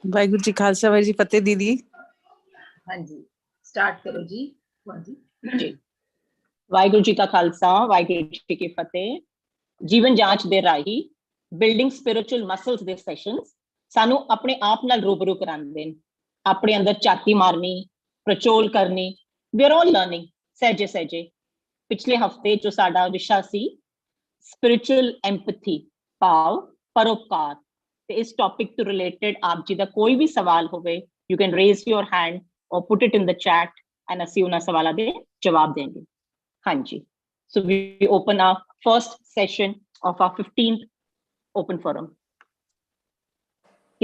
वाहिगुरू जी खालसा वाहिगुरू जी फतेह दीदी। हाँ जी, स्टार्ट करो जी। हाँ जी जी, वाहिगुरू जी का खालसा वाहिगुरू जी की फतेह। ਜੀਵਨ ਜਾਂਚ ਦੇ ਰਾਹੀਂ ਬਿਲਡਿੰਗ ਸਪਿਰਿਚੁਅਲ ਮਸਲਸ ਦੇ ਸੈਸ਼ਨਸ ਸਾਨੂੰ ਆਪਣੇ ਆਪ ਨਾਲ ਰੂਬਰੂ ਕਰਾਉਂਦੇ ਨੇ, ਆਪਣੇ ਅੰਦਰ ਝਾਤੀ ਮਾਰਨੀ, ਪ੍ਰਚੋਲ ਕਰਨੀ। ਵੀ ਆਰ ਆਲ ਲਰਨਿੰਗ ਸਹਿਜੇ ਸਹਿਜੇ। ਪਿਛਲੇ ਹਫਤੇ ਜੋ ਸਾਡਾ ਵਿਸ਼ਾ ਸੀ ਸਪਿਰਿਚੁਅਲ ਐਮਪੈਥੀ, ਭਾਵ ਪਰਉਪਕਾਰ, ਤੇ ਇਸ ਟੌਪਿਕ ਤੋਂ ਰਿਲੇਟਡ ਆਪ ਜੀ ਦਾ ਕੋਈ ਵੀ ਸਵਾਲ ਹੋਵੇ, you can raise your hand or put it in the chat and ਅਸੀਂ ਉਹਨਾਂ ਸਵਾਲਾਂ ਦੇ ਜਵਾਬ ਦੇਂਗੇ। ਹਾਂਜੀ, so we open our first session of our 15th open forum.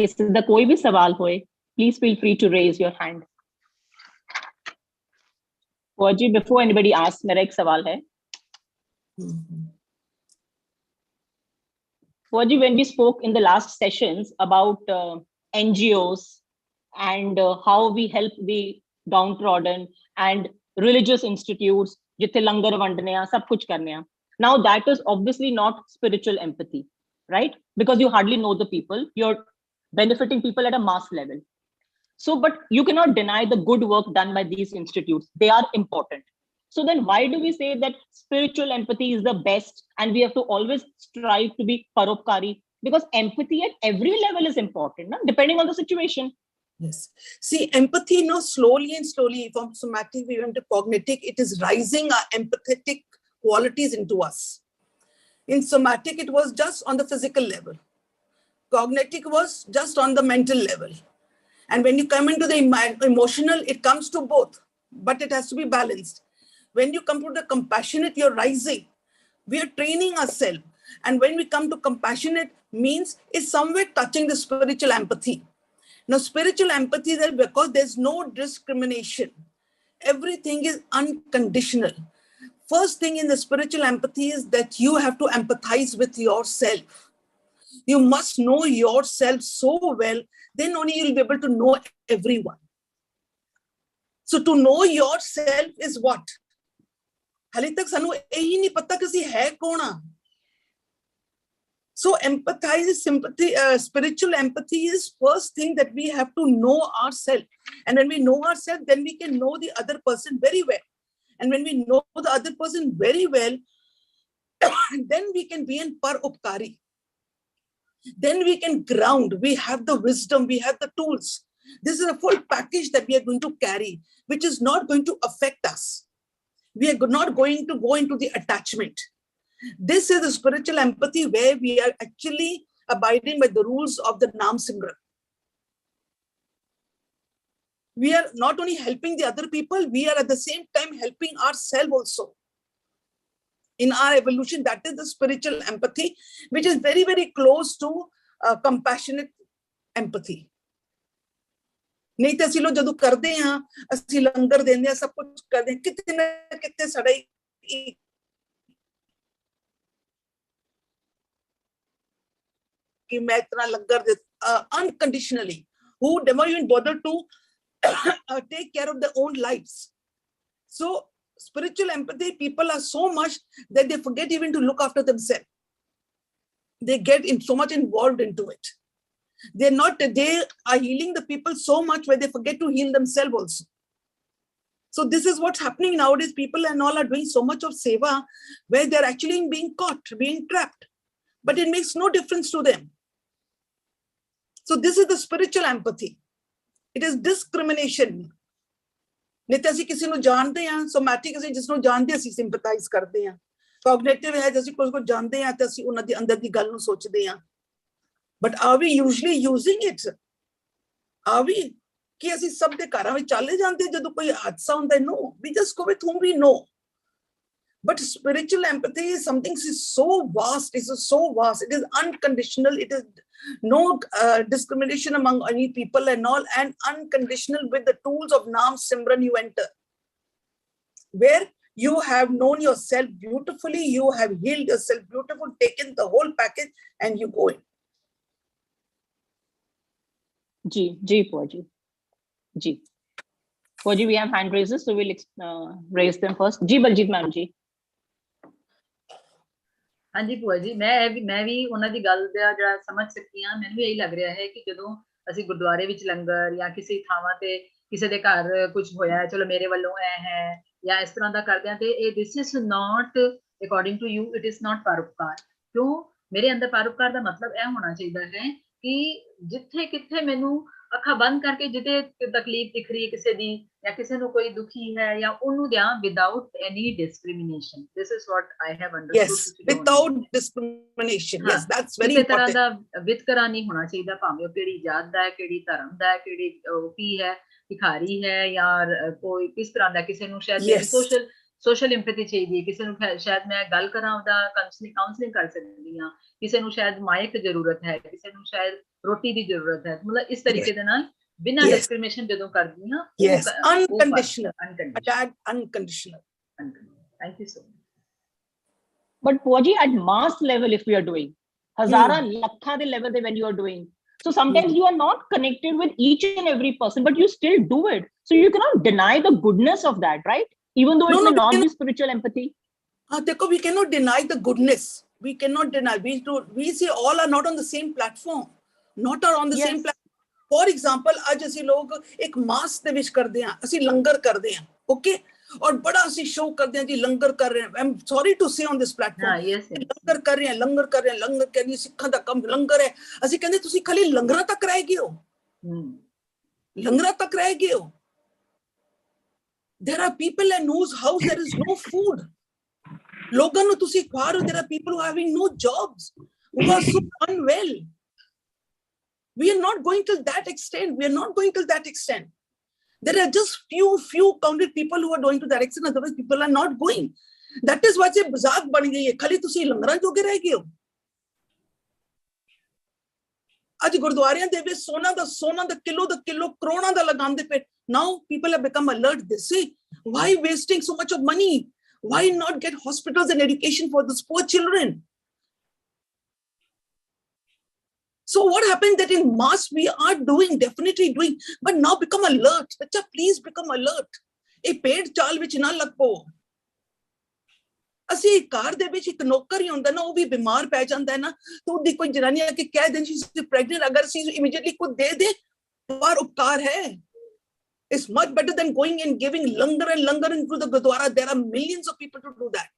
If the koi bhi sawal hoye, please feel free to raise your hand. Bhua Ji, before anybody asks, mera ek sawal hai. Bhua Ji, when we spoke in the last sessions about NGOs and how we help the downtrodden and religious institutes, जिथे लंगर वंडने आ, सब कुछ करने आ. Now that is obviously not spiritual empathy, right? Because you hardly know the people, you're benefiting people at a mass level. So, but you cannot deny the good work done by these institutes. They are important. So then why do we say that spiritual empathy is the best and we have to always strive to be paropkari? Because empathy at every level is important, no? Depending on the situation. Yes. See, empathy, slowly and slowly, from somatic, we went to cognitive, it is rising our empathetic qualities into us. In somatic, it was just on the physical level. Cognitive was just on the mental level. And when you come into the emotional, it comes to both, but it has to be balanced. When you come to the compassionate, you're rising. We are training ourselves. And when we come to compassionate, means it's somewhere touching the spiritual empathy. Now, spiritual empathy is because there's no discrimination. Everything is unconditional. First thing in the spiritual empathy is that you have to empathize with yourself. You must know yourself so well, then only you'll be able to know everyone. So to know yourself is what? Hale tak sanu ehi nahi pata ki assi hai kaun aa. So empathize is sympathy, spiritual empathy is first thing that we have to know ourselves. And when we know ourselves, then we can know the other person very well. And when we know the other person very well, then we can be in paropkari. Then we can ground. We have the wisdom, we have the tools. This is a full package that we are going to carry, which is not going to affect us. We are not going to go into the attachment. This is the spiritual empathy where we are actually abiding by the rules of the Naam Simran. We are not only helping the other people, we are at the same time helping ourselves also. In our evolution, that is the spiritual empathy, which is very, very close to compassionate empathy. नहीं तो असि लोग जदों करते हैं, असि लंगर देंदे हैं, सब कुछ करते हैं, कितने कितने साडे कि मैं इतना लंगर दे unconditionally, who never even bother to take care of their own lives. So spiritual empathy, people are so much that they forget even to look after themselves. They get so much involved into it. They are healing the people so much where they forget to heal themselves also. So this is what's happening nowadays. People and all are doing so much of seva where they're actually being caught, being trapped. But it makes no difference to them. So this is the spiritual empathy. It is discrimination. नहीं तो ਅਸੀਂ किसी ਨੂੰ ਜਾਣਦੇ ਹਾਂ, somatic ਅਸੀਂ ਜਿਸ ਨੂੰ ਜਾਣਦੇ ਅਸੀਂ sympathize ਕਰਦੇ ਹਾਂ, cognitive ਹੈ ਅਸੀਂ ਕੋਈ ਨੂੰ ਜਾਣਦੇ ਹਾਂ ਤੇ ਅਸੀਂ ਉਹਨਾਂ ਦੀ ਅੰਦਰ ਦੀ ਗੱਲ ਨੂੰ ਸੋਚਦੇ ਹਾਂ. But are we usually using it? Are we? ਕਿ ਅਸੀਂ ਸਭ ਦੇ ਘਰਾਂ ਵਿੱਚ ਚੱਲੇ ਜਾਂਦੇ ਜਦੋਂ ਕੋਈ ਹਾਦਸਾ ਹੁੰਦਾ ਹੈ? No, we just go with whom we know. But spiritual empathy is something so vast. It is so vast. It is unconditional. It is no discrimination among any people and all, and unconditional with the tools of Naam Simran you enter. Where you have known yourself beautifully, you have healed yourself beautifully, taken the whole package and you go in. Ji, Bhua Ji. Ji. Bhua Ji, we have hand raises, so we'll raise them first. Ji, Baljit ma'am ji. हाँ जी भूआ जी, मैं भी ਉਹਨਾਂ ਦੀ ਗੱਲ ਦਾ ਜਿਹੜਾ ਸਮਝ ਸਕਦੀ ਹਾਂ। ਮੈਨੂੰ ਵੀ ਇਹੀ ਲੱਗ ਰਿਹਾ ਹੈ ਕਿ ਜਦੋਂ ਅਸੀਂ ਗੁਰਦੁਆਰੇ ਵਿੱਚ ਲੰਗਰ ਜਾਂ ਕਿਸੇ ਥਾਵਾਂ ਤੇ ਕਿਸੇ ਦੇ ਘਰ ਕੁਝ ਹੋਇਆ ਚਲੋ ਮੇਰੇ ਵੱਲੋਂ ਇਹ ਹੈ ਜਾਂ ਇਸ ਤਰ੍ਹਾਂ ਦਾ ਕਰਦੇ ਆ ਤੇ ਇਹ this is not according to you it is not ਪਰਉਪਕਾਰ ਕਿਉਂ ਮੇਰੇ ਅੰਦਰ ਪਰਉਪਕਾਰ ਦਾ ਮਤਲਬ ਇਹ ਹੋਣਾ ਚਾਹੀਦਾ ਹੈ ਕਿ ਜਿੱਥੇ ਕਿੱਥੇ ਮੈਨੂੰ ਅੱਖਾਂ ਬੰਦ ਕਰਕੇ ਜਿੱਥੇ ਤਕਲੀਫ ਦਿਖ ਰਹੀ ਹੈ ਕਿਸੇ ਦੀ ਜਾਂ ਕਿਸੇ ਨੂੰ ਕੋਈ ਦੁਖੀ ਹੈ ਜਾਂ ਉਹਨੂੰ ਦਿਆਂ without any discrimination this is what I have understood yes without discrimination yes that's very ਕਿਸੇ ਤਰ੍ਹਾਂ important ਦਾ ਵਿਤਕਰਾ ਨਹੀਂ ਹੋਣਾ ਚਾਹੀਦਾ ਭਾਵੇਂ ਉਹ ਕਿਹੜੀ ਜਾਤ ਦਾ ਹੈ ਕਿਹੜੀ ਧਰਮ ਦਾ ਹੈ ਕਿਹੜੀ ਕੀ ਹੈ ਭਿਖਾਰੀ ਹੈ ਜਾਂ ਕੋਈ ਕਿਸ ਤਰ੍ਹਾਂ ਦਾ ਕਿਸੇ ਨੂੰ ਸ਼ਾਇਦ ਸੋਸ਼ਲ ਇੰਪੈਥੀ ਚਾਹੀਦੀ ਹੈ ਕਿਸੇ ਨੂੰ ਸ਼ਾਇਦ ਮੈਂ ਗੱਲ ਕਰਾਂ ਉਹਦਾ ਕਾਉਂਸਲਿੰਗ ਕਰ ਸਕਦੀ ਹਾਂ ਕਿਸੇ ਨੂੰ ਸ਼ਾਇਦ ਮਾਇਕ ਜ਼ਰੂਰਤ ਹੈ ਕਿਸੇ ਨੂੰ ਸ਼ਾਇਦ ਰੋਟੀ ਦੀ ਜ਼ਰੂਰਤ ਹੈ ਮਤਲਬ ਇਸ ਤਰੀਕੇ ਦੇ ਨਾਲ ਬਿਨਾਂ ਡਿਸਕ੍ਰਿਮੀਨੇਸ਼ਨ ਜਦੋਂ ਕਰਦੀ ਹਾਂ yes unconditional thank you so much but Bhua Ji, at mass level if we are doing hazara lakha de level de when you are doing so sometimes you are not connected with each and every person but you still do it so you cannot deny the goodness of that right even though it may not be spiritual empathy देखो we cannot deny the goodness we cannot deny we see all are not on the same platform not are on the same platform for example ਅੱਜ ਅਸੀਂ ਲੋਕ ਇੱਕ ਮਾਸ ਦੇ ਵਿੱਚ ਕਰਦੇ ਹਾਂ ਅਸੀਂ ਲੰਗਰ ਕਰਦੇ ਹਾਂ ਓਕੇ ਔਰ ਬੜਾ ਅਸੀਂ ਸ਼ੋ ਕਰਦੇ ਹਾਂ ਜੀ ਲੰਗਰ ਕਰ ਰਹੇ ਹਾਂ I am sorry to say on this platform ਲੰਗਰ ਕਰ ਰਹੇ ਹਾਂ ਲੰਗਰ ਕਹਿੰਦੀ ਸਿੱਖਾਂ ਦਾ ਕੰਮ ਲੰਗਰ ਹੈ ਅਸੀਂ ਕਹਿੰਦੇ ਤੁਸੀਂ ਖਾਲੀ ਲੰਗਰਾਂ ਤੱਕ ਰਹਿ ਗਏ ਹੋ ਲੰਗਰਾਂ ਤੱਕ ਰਹਿ ਗਏ ਹੋ there are people in whose house there is no food ਲੋਕਾਂ ਨੂੰ ਤੁਸੀਂ ਖਵਾ ਰਹੇ ਹੋ there are people who are having no jobs who are so unwell we are not going till that extent there are just few counted people who are going to that extent otherwise people are not going that is why se mazak ban gayi hai khali tusi langaran joge reh gaye ho ਅੱਜ ਗੁਰਦੁਆਰਿਆਂ ਦੇ ਵਿੱਚ ਸੋਨਾ ਦਾ kilo ਕਰੋੜਾਂ ਦਾ ਲਗਾਉਂਦੇ ਪਏ now people have become alert they say why wasting so much of money why not get hospitals and education for these poor children so what happened that in mass we are definitely doing but now become alert bacha please become alert ਇਹ ਪੇੜ ਚਾਲ ਵਿੱਚ ਨਾ ਲੱਗੋ ਅਸੀਂ ਘਰ ਦੇ ਵਿੱਚ ਇੱਕ ਨੌਕਰ ਹੀ ਹੁੰਦਾ ਨਾ ਉਹ ਵੀ ਬਿਮਾਰ ਪੈ ਜਾਂਦਾ ਹੈ ਨਾ ਤਾਂ ਉਹਦੀ ਕੋਈ ਜਨਾਨੀ ਆ ਕੇ ਕਹਿ ਦੇਣ she's pregnant ਅਗਰ ਅਸੀਂ immediately ਕੁਝ ਦੇ ਦੇ ਪਰ ਉਪਕਾਰ ਹੈ it's much better than going and giving langar into the gurdwara there are millions of people to do that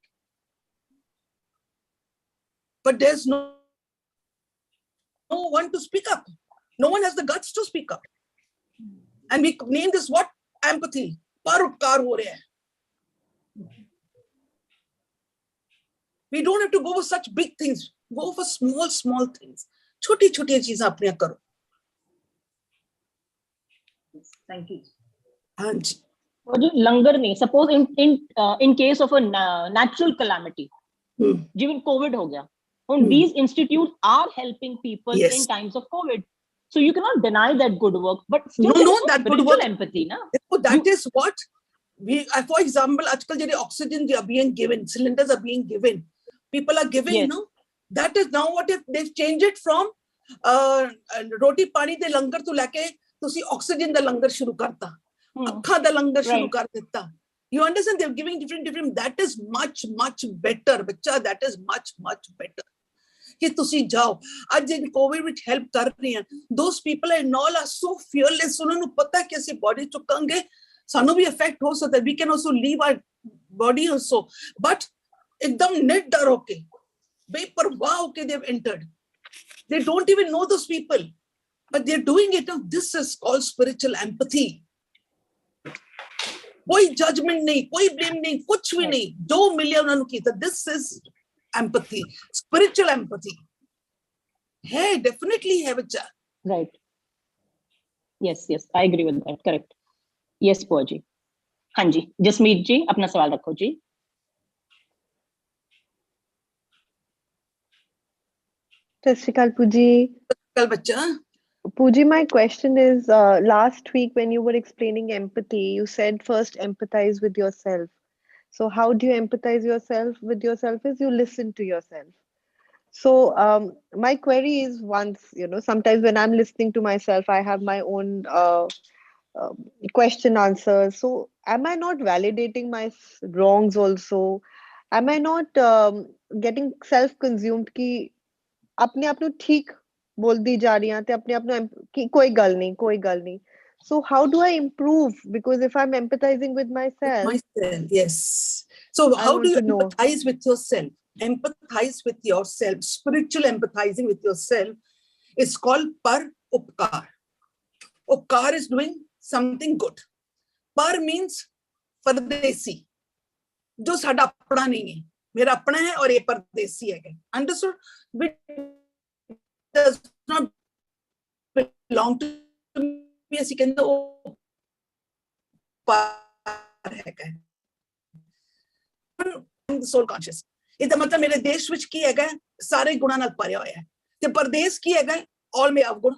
but there's no one to speak up no one has the guts to speak up and we name this what empathy par upkar ho raha hai we don't have to go for such big things go for small things choti cheezan apniyan karo thank you हाँ जी लंगर नहीं suppose in case of a natural calamity जिਵੇਂ COVID हो गया and these institutes are helping people in times of COVID so you cannot deny that good work but still no that good work empathy na that is what we for example आजकल जो oxygen are being given cylinders are being given people are giving no that is now what if they've changed it from roti pani de langar to leke ਤੁਸੀਂ oxygen ਦਾ ਲੰਗਰ ਸ਼ੁਰੂ ਕਰਤਾ ਅੱਖਾਂ ਦਾ ਲੰਗਰ ਸ਼ੁਰੂ ਕਰ ਦਿੱਤਾ you understand they're giving different that is much better ਬੱਚਾ that is much better ਕਿ ਤੁਸੀਂ ਜਾਓ ਅੱਜ ਜਿਹੜੇ ਕੋਵਿਡ ਵਿੱਚ ਹੈਲਪ ਕਰ ਰਹੇ ਹਨ those people and all are so fearless ਉਹਨਾਂ ਨੂੰ ਪਤਾ ਕਿ ਅਸੀਂ ਬੋਡੀ ਚੁੱਕਾਂਗੇ ਸਾਨੂੰ ਵੀ ਇਫੈਕਟ ਹੋ ਸਕਦਾ we can also leave our body also but ਇੱਕਦਮ ਨਿਡਰ ਹੋ ਕੇ ਬੇਪਰਵਾਹ ਹੋ ਕੇ they've entered they don't even know those people but they're doing it now this is called spiritual empathy कोई जजमेंट नहीं कोई ब्लेम नहीं कुछ भी नहीं जो मिले उन्होंने किया this is empathy spiritual empathy है डेफिनेटली है बच्चा right yes I agree with that correct yes Bhua Ji हाँ जी जसमीत जी अपना सवाल रखो जी सत श्री अकाल पूजी कल बच्चा Pooji, my question is, last week when you were explaining empathy, you said first empathize with yourself. So how do you empathize with yourself is you listen to yourself. So my query is once, sometimes when I'm listening to myself, I have my own question answers. So am I not validating my wrongs also? Am I not getting self-consumed ki apne aap nu theek बोलदी जा रही हां ते अपने आप ਨੂੰ कि कोई गल नहीं. So how do I improve? Because if I'm empathizing with myself, yes. So I how do want you to know. empathize with yourself? Empathize with yourself. Spiritual empathizing with yourself is called par upkar. Upkar is doing something good. Par means pardesi. जो साडा अपना नहीं है, मेरा अपना है और ये परदेसी है. Understood? Which does not belong to me. ਅਸੀਂ ਕਹਿੰਦੇ ਉਹ par ਹੈਗਾ. Soul conscious. ਇਹਦਾ ਮਤਲਬ ਮੇਰੇ ਦੇਸ਼ ਵਿੱਚ ਕੀ ਹੈਗਾ, ਸਾਰੇ ਗੁਣਾਂ ਨਾਲ ਭਰਿਆ ਹੋਇਆ ਹੈ, ਤੇ ਪਰਦੇਸ ਕੀ ਹੈਗਾ, all may ਅਵਗੁਣ.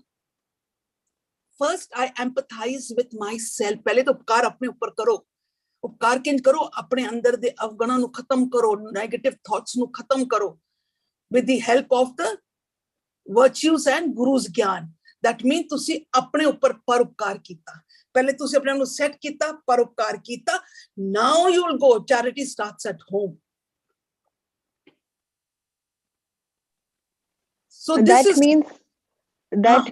First I empathize with myself. ਪਹਿਲੇ ਤਾਂ ਉਪਕਾਰ ਆਪਣੇ ਉੱਪਰ ਕਰੋ. उपकार किंज करो, अपने अंदर दे अवगुणां नु खत्म करो, नेगेटिव थॉट्स नु खत्म करो with the help of the virtues and guru's ज्ञान. That means तुसी अपने ऊपर परोपकार कीता, पहले तुसी अपने नु सेट कीता, परोपकार कीता. Now you will go. Charity starts at home. So that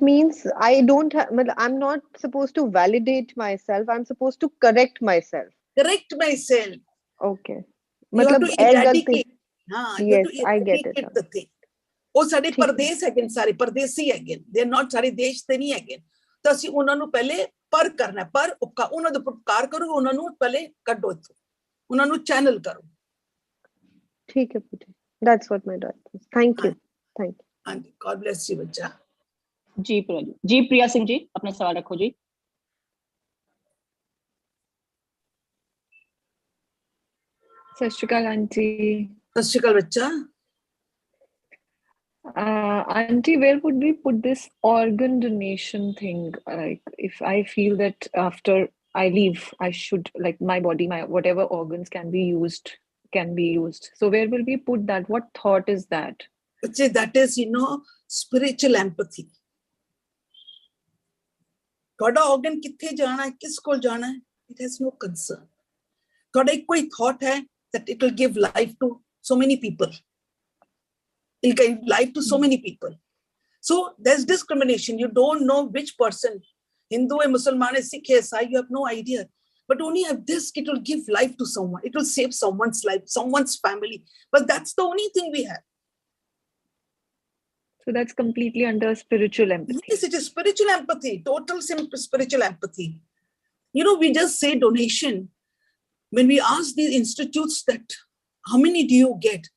means I don't have, I'm not supposed to validate myself, I'm supposed to correct myself. Correct myself. Okay. You have to eradicate. Yes, I get it. The thing. ਉਹ ਸਾਡੇ ਪਰਦੇਸ ਹੈਗੇ, ਸਾਰੇ ਪਰਦੇਸੀ ਹੈਗੇ, they are not ਸਾਰੇ ਦੇਸ਼ ਤੇ ਨਹੀਂ ਹੈਗੇ. ਤਾਂ ਅਸੀਂ ਉਹਨਾਂ ਨੂੰ ਪਹਿਲੇ ਪਰ ਕਰਨਾ, ਪਰ ਉਹਨਾਂ ਦਾ ਉਪਕਾਰ ਕਰੋ, ਉਹਨਾਂ ਨੂੰ ਪਹਿਲੇ ਕੱਢੋ ਇੱਥੋਂ, ਉਹਨਾਂ ਨੂੰ ਚੈਨਲ ਕਰੋ. ਠੀਕ ਹੈ ਪੁੱਤ. That's what my daughter is. Thank you. And God bless you ਬੱਚਾ. जी प्रिया सिंह जी, अपना सवाल रखो जी. सत श्री अकाल आंटी. सत श्री अकाल बच्चा. Auntie, where would we put this organ donation thing? Like, if I feel that after I leave, I should, like, my body, my whatever organs can be used. So where will we put that? What thought is that? That is, spiritual empathy. ਤੁਹਾਡਾ organ ਕਿੱਥੇ ਜਾਣਾ ਹੈ, ਕਿਸ ਕੋਲ ਜਾਣਾ ਹੈ, it has no concern. ਤੁਹਾਡਾ ਇੱਕੋ ਹੀ thought ਹੈ that it will give life to so many people. It will give life to so many people. So there's discrimination. You don't know which person, Hindu or Muslim, Sikh, Isai, you have no idea. But only have this, it will give life to someone. It will save someone's life, someone's family. But that's the only thing we have. So that's completely under spiritual empathy. Yes, it is spiritual empathy, total spiritual empathy. We just say donation. When we ask these institutes that, how many do you get?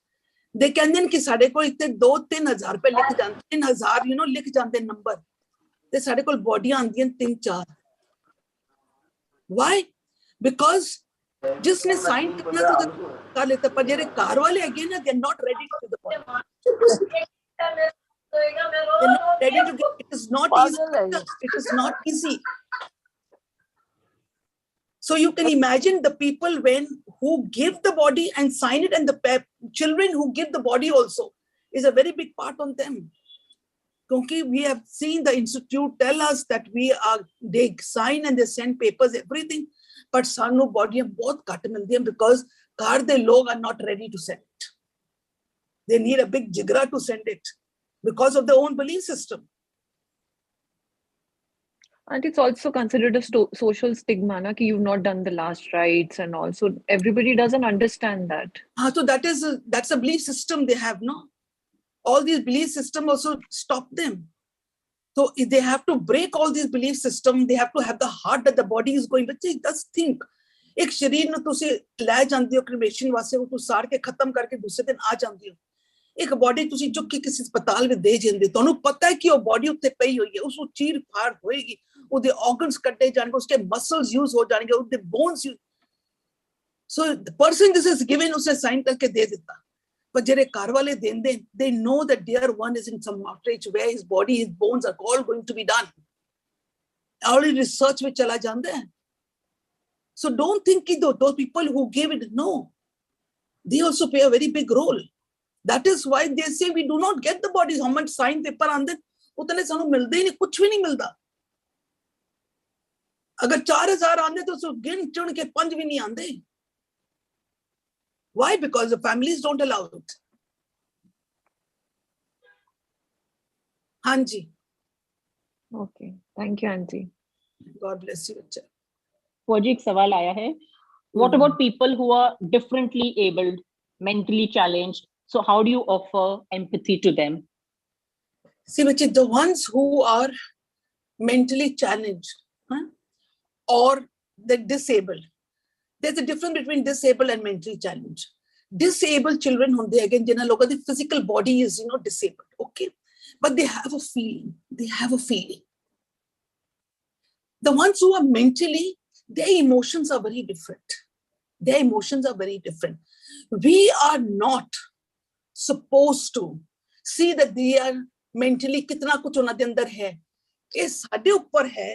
They can then कि साढ़े को इतने 2-3 हज़ार पे लिख जाते, 3,000 लिख जाते नंबर. ते साढ़े को बॉडियां आंदी हैं 3-4. Why? Because जिसने साइन करना तो कर लेता, पर जेरे कार वाले again they are not ready to do the body. They're not ready to get. It is not easy. It is not easy. So you can imagine the people who give the body and sign it, and the children who give the body also is a very big part on them. Because we have seen the institute tell us that they sign and they send papers, everything, but sanu body bahut cut mildi hai because car de log are not ready to send it. They need a big jigra to send it because of their own belief system. And it's also considered a social stigma, na, ki you've not done the last rites and also everybody doesn't understand that. So that's a belief system they have, no? All these belief systems also stop them. So if they have to break all these belief systems, they have to have the heart that the body is going. But just think, एक शरीर न तुसे ले जाती हो cremation वास्ते, वो तू साड़ के खत्म करके दूसरे दिन आ जाती हो. एक बॉडी तुसी चुक के किसी अस्पताल में दे जाते, तो पता है कि वो बॉडी उत्ते पई हुई है, उसको चीर फाड़ होएगी, ਉਹਦੇ organs ਕੱਟੇ ਜਾਣਗੇ, ਉਸके muscles use ਹੋ ਜਾਣਗੇ, ਉਹਦੇ bones use. So the person this is given, ਉਸੇ sign ਕਰਕੇ ਦੇ ਦਿੱਤਾ. ਪਰ ਜਿਹੜੇ ਘਰ ਵਾਲੇ ਦਿੰਦੇ, they know that dear one is in some outrage where his body, his bones are all going to be done. Already research ਵਿੱਚ ਚਲਾ ਜਾਂਦਾ ਹੈ. So don't think कि those people who gave it, no. They also play a very big role. That is why they say we do not get the bodies. How much sign paper आंदे, उतने ਸਾਨੂੰ ਮਿਲਦੇ ਹੀ ਨਹੀਂ, ਕੁਝ ਵੀ ਨਹੀਂ ਮਿਲਦਾ. अगर 4,000 आंदे तो गिन चुन के 5 भी नहीं आंदे. Why? Because the families don't allow it. हाँ जी. Okay. Thank you, Auntie. God bless you, बच्चा. भुआ जी एक सवाल आया है. What about people who are differently abled, mentally challenged? So how do you offer empathy to them? See, बच्चे, the ones who are mentally challenged, or they're disabled. There's a difference between disabled and mentally challenged. Disabled children ਹੁੰਦੇ again ਜਿਨ੍ਹਾਂ ਲੋਕਾਂ ਦੀ physical body is disabled, okay, but they have a feeling. They have a feeling. The ones who are mentally, their emotions are very different. Their emotions are very different. We are not supposed to see that they are mentally कितना कुछ उन्हां दे अंदर है. ये साडे ऊपर है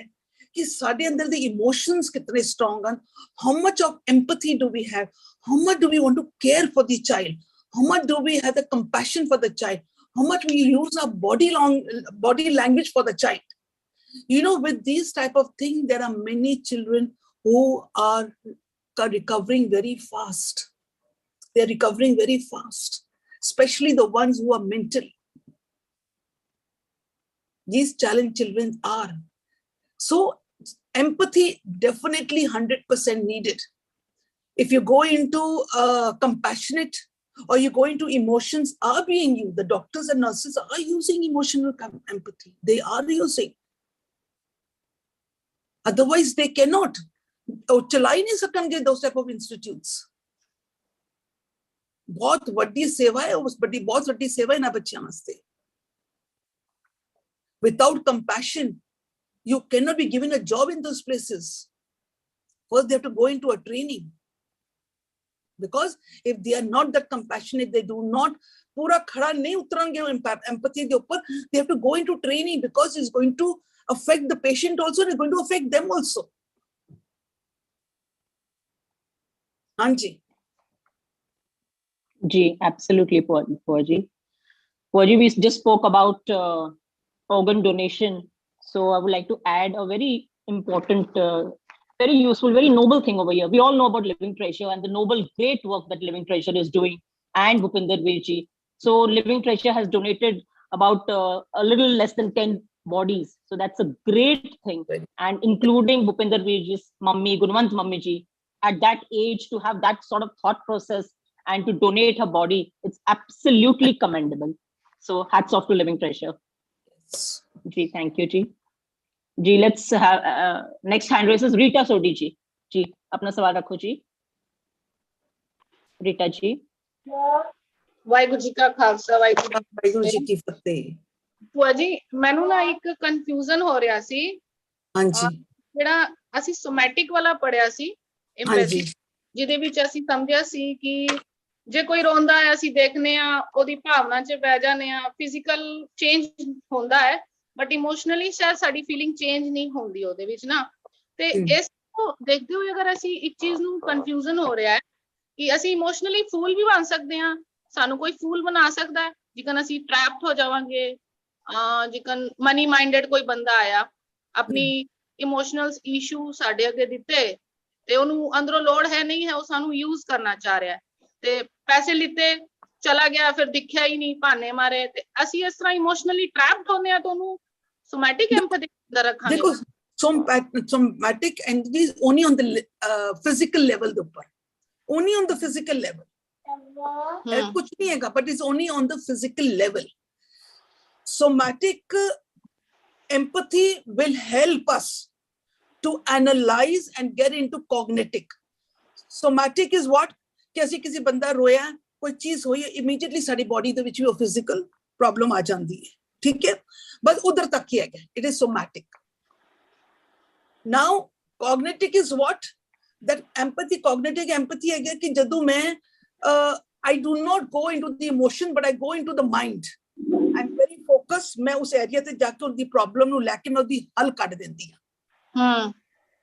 कि साडे अंदर the emotions कितने strong हैं. How much of empathy do we have? How much do we want to care for the child? How much do we have the compassion for the child? How much we use our body language for the child? With these type of things, there are many children who are recovering very fast. They're recovering very fast, especially the ones who are mental. These challenged children are. So empathy definitely 100% needed. If you go into compassionate, or you go into emotions are being used, the doctors and nurses are using emotional empathy. They are using. Otherwise, they cannot. चला ही नहीं सकेंगे those type of institutes. बहुत बड़ी सेवा है, उस बहुत बड़ी सेवा है ना बच्चियां वास्ते. Without compassion, you cannot be given a job in those places. First, they have to go into a training. Because if they are not that compassionate, they do not पूरा खड़ा नहीं उतरेंगे empathy के ऊपर, they have to go into training because it's going to affect the patient also and it's going to affect them also. हाँ जी. Ji, absolutely, Bhua Ji. Bhua Ji, we just spoke about organ donation. So I would like to add a very important, very useful, very noble thing over here. We all know about Living Treasure and the noble, great work that Living Treasure is doing, and Bhupinder Virji. So Living Treasure has donated about a little less than 10 bodies. So that's a great thing. And including Bhupinder Virji's mummy, Gunwant Mummy Ji, at that age to have that sort of thought process and to donate her body, it's absolutely commendable. So hats off to Living Treasure. Ji, thank you, Ji. Ji, let's have next hand raises Rita Sodi Ji. Ji, apna sawal rakho Ji. Rita Ji. Waheguru ji ਕਾ ਖਾਲਸਾ ਵਾਹਿਗੁਰੂ जी की फतेह. ਭੂਆ ਜੀ ਮੈਨੂੰ ਨਾ ਇੱਕ confusion ਹੋ ਰਿਹਾ ਸੀ. ਹਾਂਜੀ. ਜਿਹੜਾ ਅਸੀਂ ਸੋਮੈਟਿਕ ਵਾਲਾ ਪੜਿਆ ਸੀ ਐਮਪੈਥੀ, ਜਿਹਦੇ ਵਿੱਚ ਅਸੀਂ ਸਮਝਿਆ ਸੀ ਕਿ ਜੇ ਕੋਈ ਰੋਂਦਾ ਹੈ ਅਸੀਂ ਦੇਖਨੇ ਆ, ਉਹਦੀ ਭਾਵਨਾ 'ਚ ਪੈ ਜਾਂਦੇ ਆ, ਫਿਜ਼ੀਕਲ ਚੇਂਜ ਹੁੰਦਾ ਹੈ ਬਟ ਇਮੋਸ਼ਨਲੀ ਸ਼ਾਇਦ ਸਾਡੀ ਫੀਲਿੰਗ ਚੇਂਜ ਨਹੀਂ ਹੁੰਦੀ ਉਹਦੇ ਵਿੱਚ ਨਾ. ਤੇ ਇਸ ਨੂੰ ਦੇਖਦੇ ਹੋਏ ਅਗਰ ਅਸੀਂ ਇੱਕ ਚੀਜ਼ ਨੂੰ ਕਨਫਿਊਜ਼ਨ ਹੋ ਰਿਹਾ ਹੈ ਕਿ ਅਸੀਂ ਇਮੋਸ਼ਨਲੀ ਫੂਲ ਵੀ ਬਣ ਸਕਦੇ ਹਾਂ, ਸਾਨੂੰ ਕੋਈ ਫੂਲ ਬਣਾ ਸਕਦਾ ਹੈ ਜਿਕਨ ਅਸੀਂ ਟ੍ਰੈਪਡ ਹੋ ਜਾਵਾਂਗੇ, ਜਿਕਨ ਮਨੀ ਮਾਈਂਡਡ ਕੋਈ ਬੰਦਾ ਆਇਆ ਆਪਣੀ ਇਮੋਸ਼ਨਲ ਇਸ਼ੂ ਸਾਡੇ ਅੱਗੇ ਦਿੱਤੇ ਤੇ ਉਹਨੂੰ ਅੰਦਰੋਂ ਲੋੜ ਹੈ ਨਹੀਂ ਹੈ, ਉਹ ਸਾਨੂੰ ਯੂਜ਼ ਕਰਨਾ ਚਾਹ ਰਿਹਾ ਤੇ ਪੈਸੇ ਲਿੱਤੇ ਚਲਾ ਗਿਆ, ਫਿਰ ਦਿਖਿਆ ਹੀ ਨਹੀਂ, ਬਹਾਨੇ ਮਾਰੇ, ਤੇ ਅਸੀਂ ਇਸ ਤਰ੍ਹਾਂ ਇਮੋਸ਼ਨਲੀ ਟ੍ਰੈਪਡ ਹੁੰਦੇ ਆ ਤਾਂ ਉਹਨੂੰ ਸੋਮੈਟਿਕ ਐਮਪੈਥੀ ਅੰਦਰ ਰੱਖਾਂਗੇ. ਦੇਖੋ somatic entity is only on the physical level the upper, only on the physical level. कुछ नहीं है, but it's only on the physical level. Somatic empathy will help us to analyze and get into cognitive. Somatic is what? कि ਅਸੀਂ किसी बंदा रोया, कोई चीज हुई, immediately साडी body ਦੇ ਵਿੱਚ ਵੀ physical problem ਆ ਜਾਂਦੀ ਹੈ, ठीक है, बस उधर तक ही है. It is somatic. Now cognitive is what? That empathy, cognitive empathy है कि ਜਦੋਂ मैं I do not go into the emotion but I go into the mind. I'm very focused. मैं उस ਏਰੀਆ ਤੇ ਜਾ ਕੇ ਉਹਦੀ ਪ੍ਰੋਬਲਮ ਨੂੰ ਲੈ ਕੇ ਮੈਂ ਉਹਦੀ ਹੱਲ ਕੱਢ ਦਿੰਦੀ ਹਾਂ.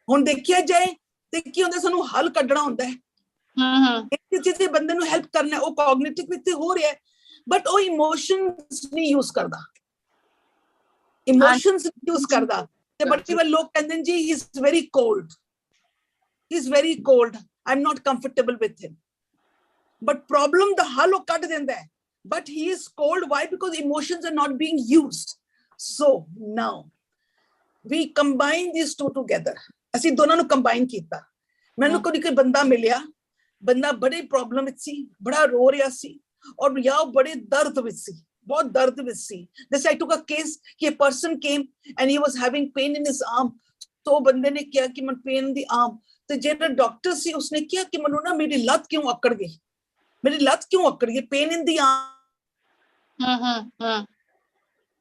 ਹੁਣ ਦੇਖਿਆ ਜਾਏ ਤੇ ਕੀ ਹੁੰਦਾ, ਸਾਨੂੰ ਹੱਲ ਕੱਢਣਾ ਹੁੰਦਾ ਹੈ. ਕਿਸੇ ਦੇ ਬੰਦੇ ਨੂੰ ਹੈਲਪ ਕਰਨਾ, ਉਹ ਕੋਗਨੀਟਿਵ ਵਿੱਚ ਹੋ ਰਿਹਾ ਹੈ ਬਟ ਉਹ ਇਮੋਸ਼ਨਸ ਨਹੀਂ ਯੂਜ਼ ਕਰਦਾ, ਇਮੋਸ਼ਨਸ ਯੂਜ਼ ਕਰਦਾ. ਤੇ ਬੜੇ ਵਾਰ ਲੋਕ ਕਹਿੰਦੇ ਨੇ ਜੀ he is very cold, he is very cold, I am not comfortable with him. But problem ਦਾ ਹੱਲ ਉਹ ਕੱਢ ਦਿੰਦਾ ਹੈ, but he is cold. Why? Because emotions are not being used. So now we combine these two together. ਅਸੀਂ ਦੋਨਾਂ ਨੂੰ combine ਕੀਤਾ। ਮੈਨੂੰ ਕੋਈ ਬੰਦਾ ਮਿਲਿਆ, ਬੰਦਾ ਬੜੇ ਪ੍ਰੋਬਲਮ ਵਿੱਚ ਸੀ, ਬੜਾ ਰੋ ਰਿਹਾ ਸੀ, ਔਰ ਜਾਂ ਬੜੇ ਦਰਦ ਵਿੱਚ ਸੀ, ਬਹੁਤ ਦਰਦ ਵਿੱਚ ਸੀ। This I took a case ਕਿ a person came and he was having pain in his arm. तो ਬੰਦੇ ਨੇ ਕਿਹਾ ਕਿ ਮੈਨੂੰ pain in the arm, ਤੇ ਜਿਹੜਾ ਡਾਕਟਰ ਸੀ ਉਸਨੇ ਕਿਹਾ ਕਿ ਮੈਨੂੰ ਨਾ ਮੇਰੀ ਲੱਤ ਕਿਉਂ ਅਕੜ ਗਈ, ਮੇਰੀ ਲੱਤ ਕਿਉਂ ਅਕੜ ਗਈ, pain in the arm,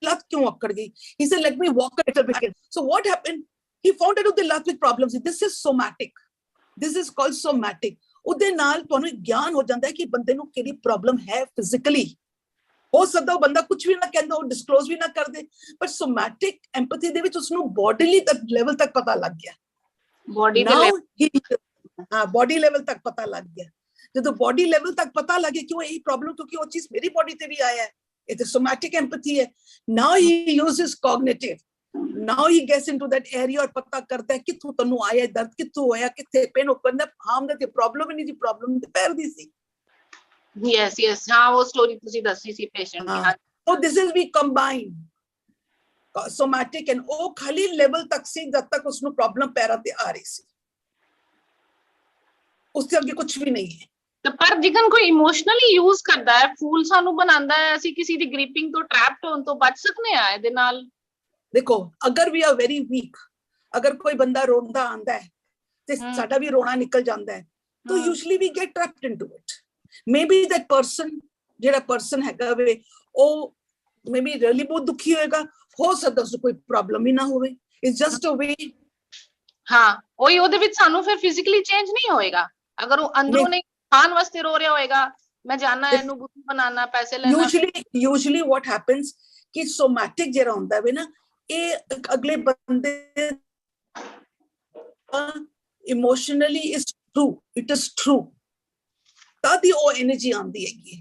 ਲੱਤ ਕਿਉਂ ਅਕੜ ਗਈ। He said, let me walk a little bit. So what happened? He found out the ਲੱਤ with problems. This is somatic. This is called somatic. ਉਹਦੇ ਨਾਲ ਤੁਹਾਨੂੰ ਗਿਆਨ ਹੋ ਜਾਂਦਾ ਹੈ ਕਿ ਬੰਦੇ ਨੂੰ ਕਿਹੜੀ ਪ੍ਰੋਬਲਮ ਹੈ ਫਿਜ਼ੀਕਲੀ। ਹੋ ਸਕਦਾ ਉਹ ਬੰਦਾ ਕੁਝ ਵੀ ਨਾ ਕਹਿੰਦਾ, ਉਹ ਡਿਸਕਲੋਜ਼ ਵੀ ਨਾ ਕਰਦੇ, ਪਰ ਸੋਮੈਟਿਕ ਐਮਪੈਥੀ ਦੇ ਵਿੱਚ ਉਸਨੂੰ ਬੋਡੀਲੀ ਲੈਵਲ ਤੱਕ ਪਤਾ ਲੱਗ ਗਿਆ। ਬੋਡੀ ਲੈਵਲ ਤੱਕ ਪਤਾ ਲੱਗ ਗਿਆ। ਜਦੋਂ ਬੋਡੀ ਲੈਵਲ ਤੱਕ ਪਤਾ ਲੱਗੇ ਕਿ ਉਹ ਇਹ ਪ੍ਰੋਬਲਮ ਕਿਉਂਕਿ ਉਹ ਚੀਜ਼ ਮੇਰੀ ਬੋਡੀ ਤੇ ਵੀ ਆਇਆ ਹੈ, ਇਹ ਤੇ ਸੋਮੈਟਿਕ ਐਮਪੈਥੀ ਹੈ। Now he uses cognitive, now he gets into that area, ਔਰ ਪਤਾ ਕਰਦਾ ਹੈ ਕਿੱਥੋਂ ਤੈਨੂੰ ਆਇਆ ਦਰਦ, ਕਿੱਥੋਂ ਹੋਇਆ, ਕਿੱਥੇ ਪੇਨ, ਉਹ ਕਹਿੰਦਾ ਹਾਮ ਦਾ ਤੇ ਪ੍ਰੋਬਲਮ ਨਹੀਂ ਸੀ, ਪ੍ਰੋਬਲਮ ਤੇ ਪੈਰ ਦੀ ਸੀ। yes ਹਾਂ ਉਹ ਸਟੋਰੀ ਤੁਸੀਂ ਦੱਸੀ ਸੀ patient the. so this is we combine somatic and ਉਹ ਖਾਲੀ ਲੈਵਲ ਤੱਕ ਸੀ ਜਦ ਤੱਕ ਉਸਨੂੰ ਪ੍ਰੋਬਲਮ ਪੈਰਾਂ ਤੇ ਆ ਰਹੀ ਸੀ, ਉਸ ਤੋਂ ਅੱਗੇ ਕੁਝ ਵੀ ਨਹੀਂ ਹੈ। ਤੇ ਪਰ ਜਿਕਨ ਕੋਈ ਇਮੋਸ਼ਨਲੀ ਯੂਜ਼ ਕਰਦਾ ਹੈ, ਫੂਲ ਸਾਨੂੰ ਬਣਾਉਂਦਾ ਹੈ, ਅਸੀਂ ਕਿਸੇ ਦੀ ਗ੍ਰਿਪਿੰਗ ਤੋਂ, ਟ੍ਰੈਪਡ ਹੋਣ ਤੋਂ ਬਚ ਸਕਨੇ ਆ ਇਹਦੇ ਨਾਲ। ਦੇਖੋ ਅਗਰ we are very weak, ਅਗਰ ਕੋਈ ਬੰਦਾ ਰੋਂਦਾ ਆਂਦਾ ਹੈ ਤੇ ਸਾਡਾ ਵੀ ਰੋਣਾ ਨਿਕਲ ਜਾਂਦਾ ਹੈ, ਤਾਂ usually we get trapped into it. Maybe that person, ਜਿਹੜਾ person ਹੈਗਾ ਵੇ, ਉਹ maybe really ਬਹੁਤ ਦੁਖੀ ਹੋਏਗਾ, ਹੋ ਸਕਦਾ ਉਸ ਨੂੰ ਕੋਈ ਪ੍ਰੋਬਲਮ ਹੀ ਨਾ ਹੋਵੇ, it's just a way। ਹਾਂ ਉਹੀ, ਉਹਦੇ ਵਿੱਚ ਸਾਨੂੰ ਫਿਰ ਫਿਜ਼ੀਕਲੀ ਚੇਂਜ ਨਹੀਂ ਹੋਏਗਾ। ਅਗਰ ਉਹ ਅੰਦਰੋਂ ਨਹੀਂ ਖਾਣ ਵਾਸਤੇ ਰੋ ਰਿਹਾ ਹੋਏਗਾ, ਮੈਂ ਜਾਣਾ ਇਹਨੂੰ ਬੁੱਧੂ ਬਣਾਉਣਾ, ਪੈਸੇ ਲੈਣਾ। usually what happens ਕਿ somatic ਜਿਹੜਾ ਹੁੰਦਾ ਵੇ ਨਾ, ਇਹ ਅਗਲੇ ਬੰਦੇ emotionally is true, it is true, ਤਦ ਹੀ ਉਹ એનર્ਜੀ ਆਉਂਦੀ ਹੈਗੀ।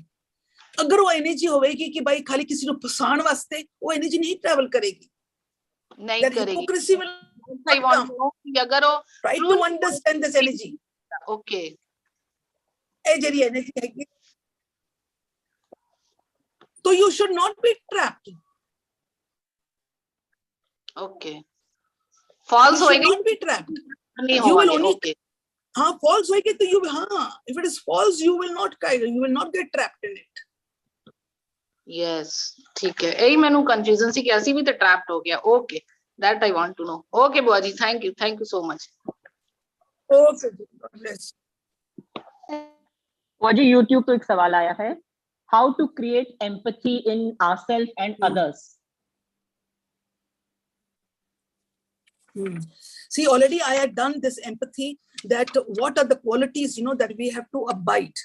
ਅਗਰ ਉਹ એનર્ਜੀ ਹੋਵੇਗੀ ਕਿ ਭਾਈ ਖਾਲੀ ਕਿਸੇ ਨੂੰ ਫਸਾਉਣ ਵਾਸਤੇ, ਉਹ એનર્ਜੀ ਨਹੀਂ ਟਰੈਵਲ ਕਰੇਗੀ, ਨਹੀਂ ਕਰੇਗੀ। hypocrisy will I want to know ਕਿ ਅਗਰ ਉਹ try to understand this energy, okay, ਇਹ ਜਿਹੜੀ એનર્ਜੀ ਹੈਗੀ, so you should not be trapped, okay, false ਹੋਏਗੀ, not be trapped, ਨਹੀਂ you will ਹੋਏਗੀ, only okay, हाँ false होएगी तो you हाँ, if it is false you will not get trapped in it। yes ठीक है, यही मैंने कंफ्यूजन सी कि ऐसी भी तो ट्रैप्ड हो गया। okay, that I want to know। okay बुआ जी, thank you so much। okay, God bless। बुआ जी YouTube तो एक सवाल आया है, how to create empathy in ourselves and others। See, already I had done this empathy, that what are the qualities, that we have to abide,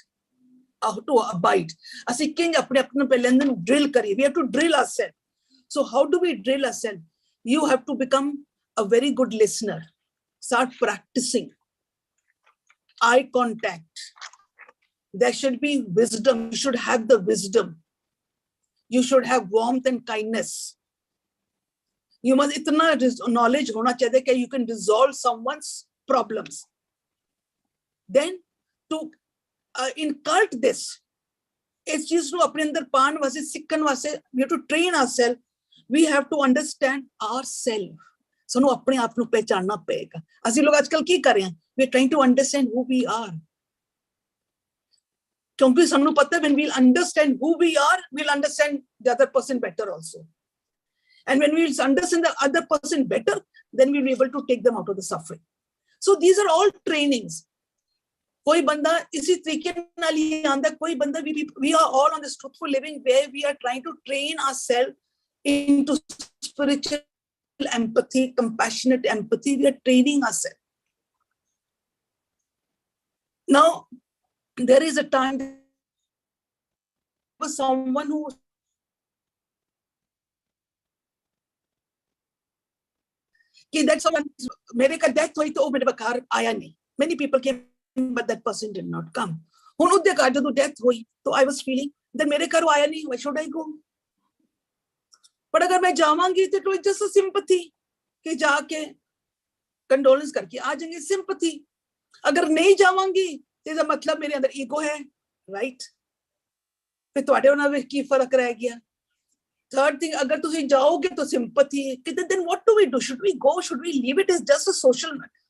ਅਸੀਂ ਕਿੰਜ ਆਪਣੇ ਆਪ ਨੂੰ ਪਹਿਲਾਂ ਨੂੰ drill ਕਰੀਏ, we have to drill ourselves। so how do we drill ourselves? You have to become a very good listener, start practicing eye contact, there should be wisdom, you should have the wisdom, you should have warmth and kindness, you must itna knowledge hona chahiye कि you can resolve someone's problems। then to incult this, is चीज ਨੂੰ ਆਪਣੇ ਅੰਦਰ ਪਾਣ ਵਾਸਤੇ, ਸਿੱਖਣ ਵਾਸਤੇ, we have to train ourselves, we have to understand ourselves, ਸਾਨੂੰ ਆਪਣੇ ਆਪ ਨੂੰ ਪਹਿਚਾਨਣਾ ਪਏਗਾ। ਅਸੀਂ ਲੋਕ ਅੱਜਕੱਲ ਕੀ ਕਰ ਰਹੇ ਹਾਂ, we are trying to understand who we are, ਕਿਉਂਕਿ ਸਾਨੂੰ ਪਤਾ when we'll understand who we are, we'll understand the other person better also, and when we will understand the other person better, then we'll be able to take them out of the suffering। so these are all trainings। कोई बंदा इसी तरीके नाल ही आंदा, कोई बंदा we are all on this truthful living where we are trying to train ourselves into spiritual empathy, compassionate empathy, we are training ourselves। now there is a time for someone who कि that someone, मेरे का death हुई तो वो मेरे घर आया नहीं, many people came but that person did not come। ਹੁਣ ਉਹਦੇ ਘਰ ਜਦੋਂ death ਹੋਈ तो I was feeling that ਮੇਰੇ ਘਰ ਆਇਆ ਨਹੀਂ, why should I go? पर अगर मैं जावांगी तो it's just a sympathy कि जाके condolence करके आ जाएंगे, sympathy। अगर नहीं जावांगी तो इसका मतलब मेरे अंदर ईगो है, right? फिर ਤੁਹਾਡੇ ਉਹਨਾਂ ਵਿੱਚ ਕੀ ਫਰਕ ਰਹਿ ਗਿਆ? Third thing, अगर तुसी जाओगे तो sympathy, then what do we do? Should we go? Should we leave it? It's just a social matter.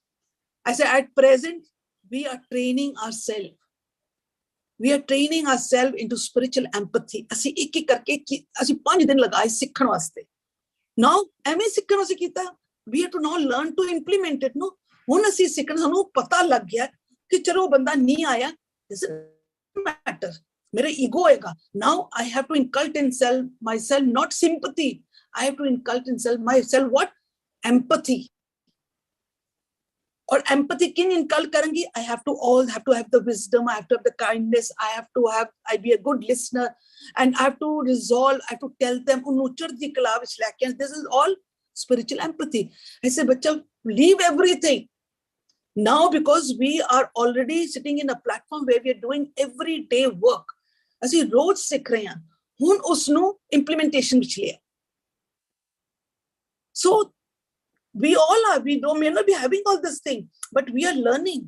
I say at present, we are training ourselves. We are training ourselves into spiritual empathy. ਅਸੀਂ ਇੱਕ ਇੱਕ ਕਰਕੇ ਅਸੀਂ 5 ਦਿਨ ਲਗਾਏ ਸਿੱਖਣ ਵਾਸਤੇ. Now, ਐਵੇਂ ਸਿੱਖਣ ਵਾਸਤੇ ਕੀਤਾ. We have to now learn to implement it. No, ਹੁਣ ਅਸੀਂ ਸਿੱਖਣ ਸਾਨੂੰ ਪਤਾ ਲੱਗ ਗਿਆ ਕਿ ਚਲੋ ਬੰਦਾ ਨਹੀਂ ਆਇਆ. Doesn't matter. मेरा ego होएगा. Now I have to inculcate in myself not sympathy. I have to inculcate in myself what? Empathy. और empathy किन इनकल करेंगी? I have to have the wisdom, I have to have the kindness, I be a good listener, and I have to resolve, I have to tell them उन्नूचर दी कला विच लेके. This is all spiritual empathy. ऐसे बच्चा leave everything. Now because we are already sitting in a platform where we are doing everyday work, ਅਸੀਂ ਰੋਜ਼ ਸਿੱਖ ਰਹੇ ਹਾਂ. ਹੁਣ ਉਸ ਨੂੰ implementation ਵਿੱਚ ਲਿਆ. So we all are, we may not be having all this thing, but we are learning.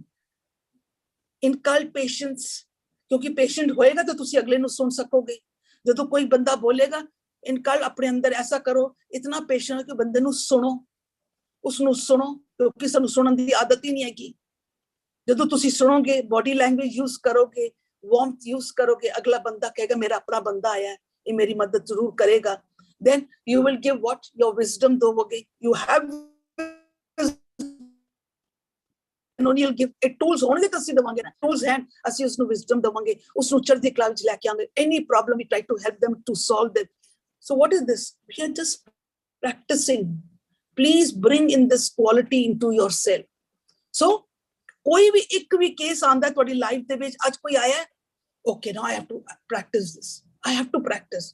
Inculcate patience, क्योंकि patient होएगा तो तुसी अगले ਨੂੰ सुन सकोगे. ਜਦੋਂ कोई बंदा बोलेगा, inculcate अपने अंदर ऐसा करो, इतना patient हो कि बंदे ਨੂੰ सुनो, ਉਸ ਨੂੰ सुनो, क्योंकि ਸਾਨੂੰ सुनन ਦੀ आदत ही नहीं हैगी. ਜਦੋਂ ਤੁਸੀਂ सुनोगे, body language use करोगे, warmth use करोगे, अगला बंदा कहेगा मेरा अपना बंदा आया है, ये मेरी मदद जरूर करेगा. Then you will give what? Your wisdom दोगे. You have and only you'll give it tools only that ਅਸੀਂ ਦਵਾਂਗੇ ਨਾ. Tools hand ਅਸੀਂ ਉਸ ਨੂੰ wisdom ਦਵਾਂਗੇ, ਉਸ ਨੂੰ ਚੜ੍ਹਦੀ ਕਲਾ ਵਿੱਚ ਲੈ ਕੇ ਆਵਾਂਗੇ. Any problem we try to help them to solve it. So what is this? We are just practicing. Please bring in this quality into yourself. So ਕੋਈ ਵੀ ਇੱਕ ਵੀ ਕੇਸ ਆਂਦਾ ਤੁਹਾਡੀ ਲਾਈਫ ਦੇ ਵਿੱਚ, ਅੱਜ ਕੋਈ ਆਇਆ, okay, now I have to practice this. I have to practice.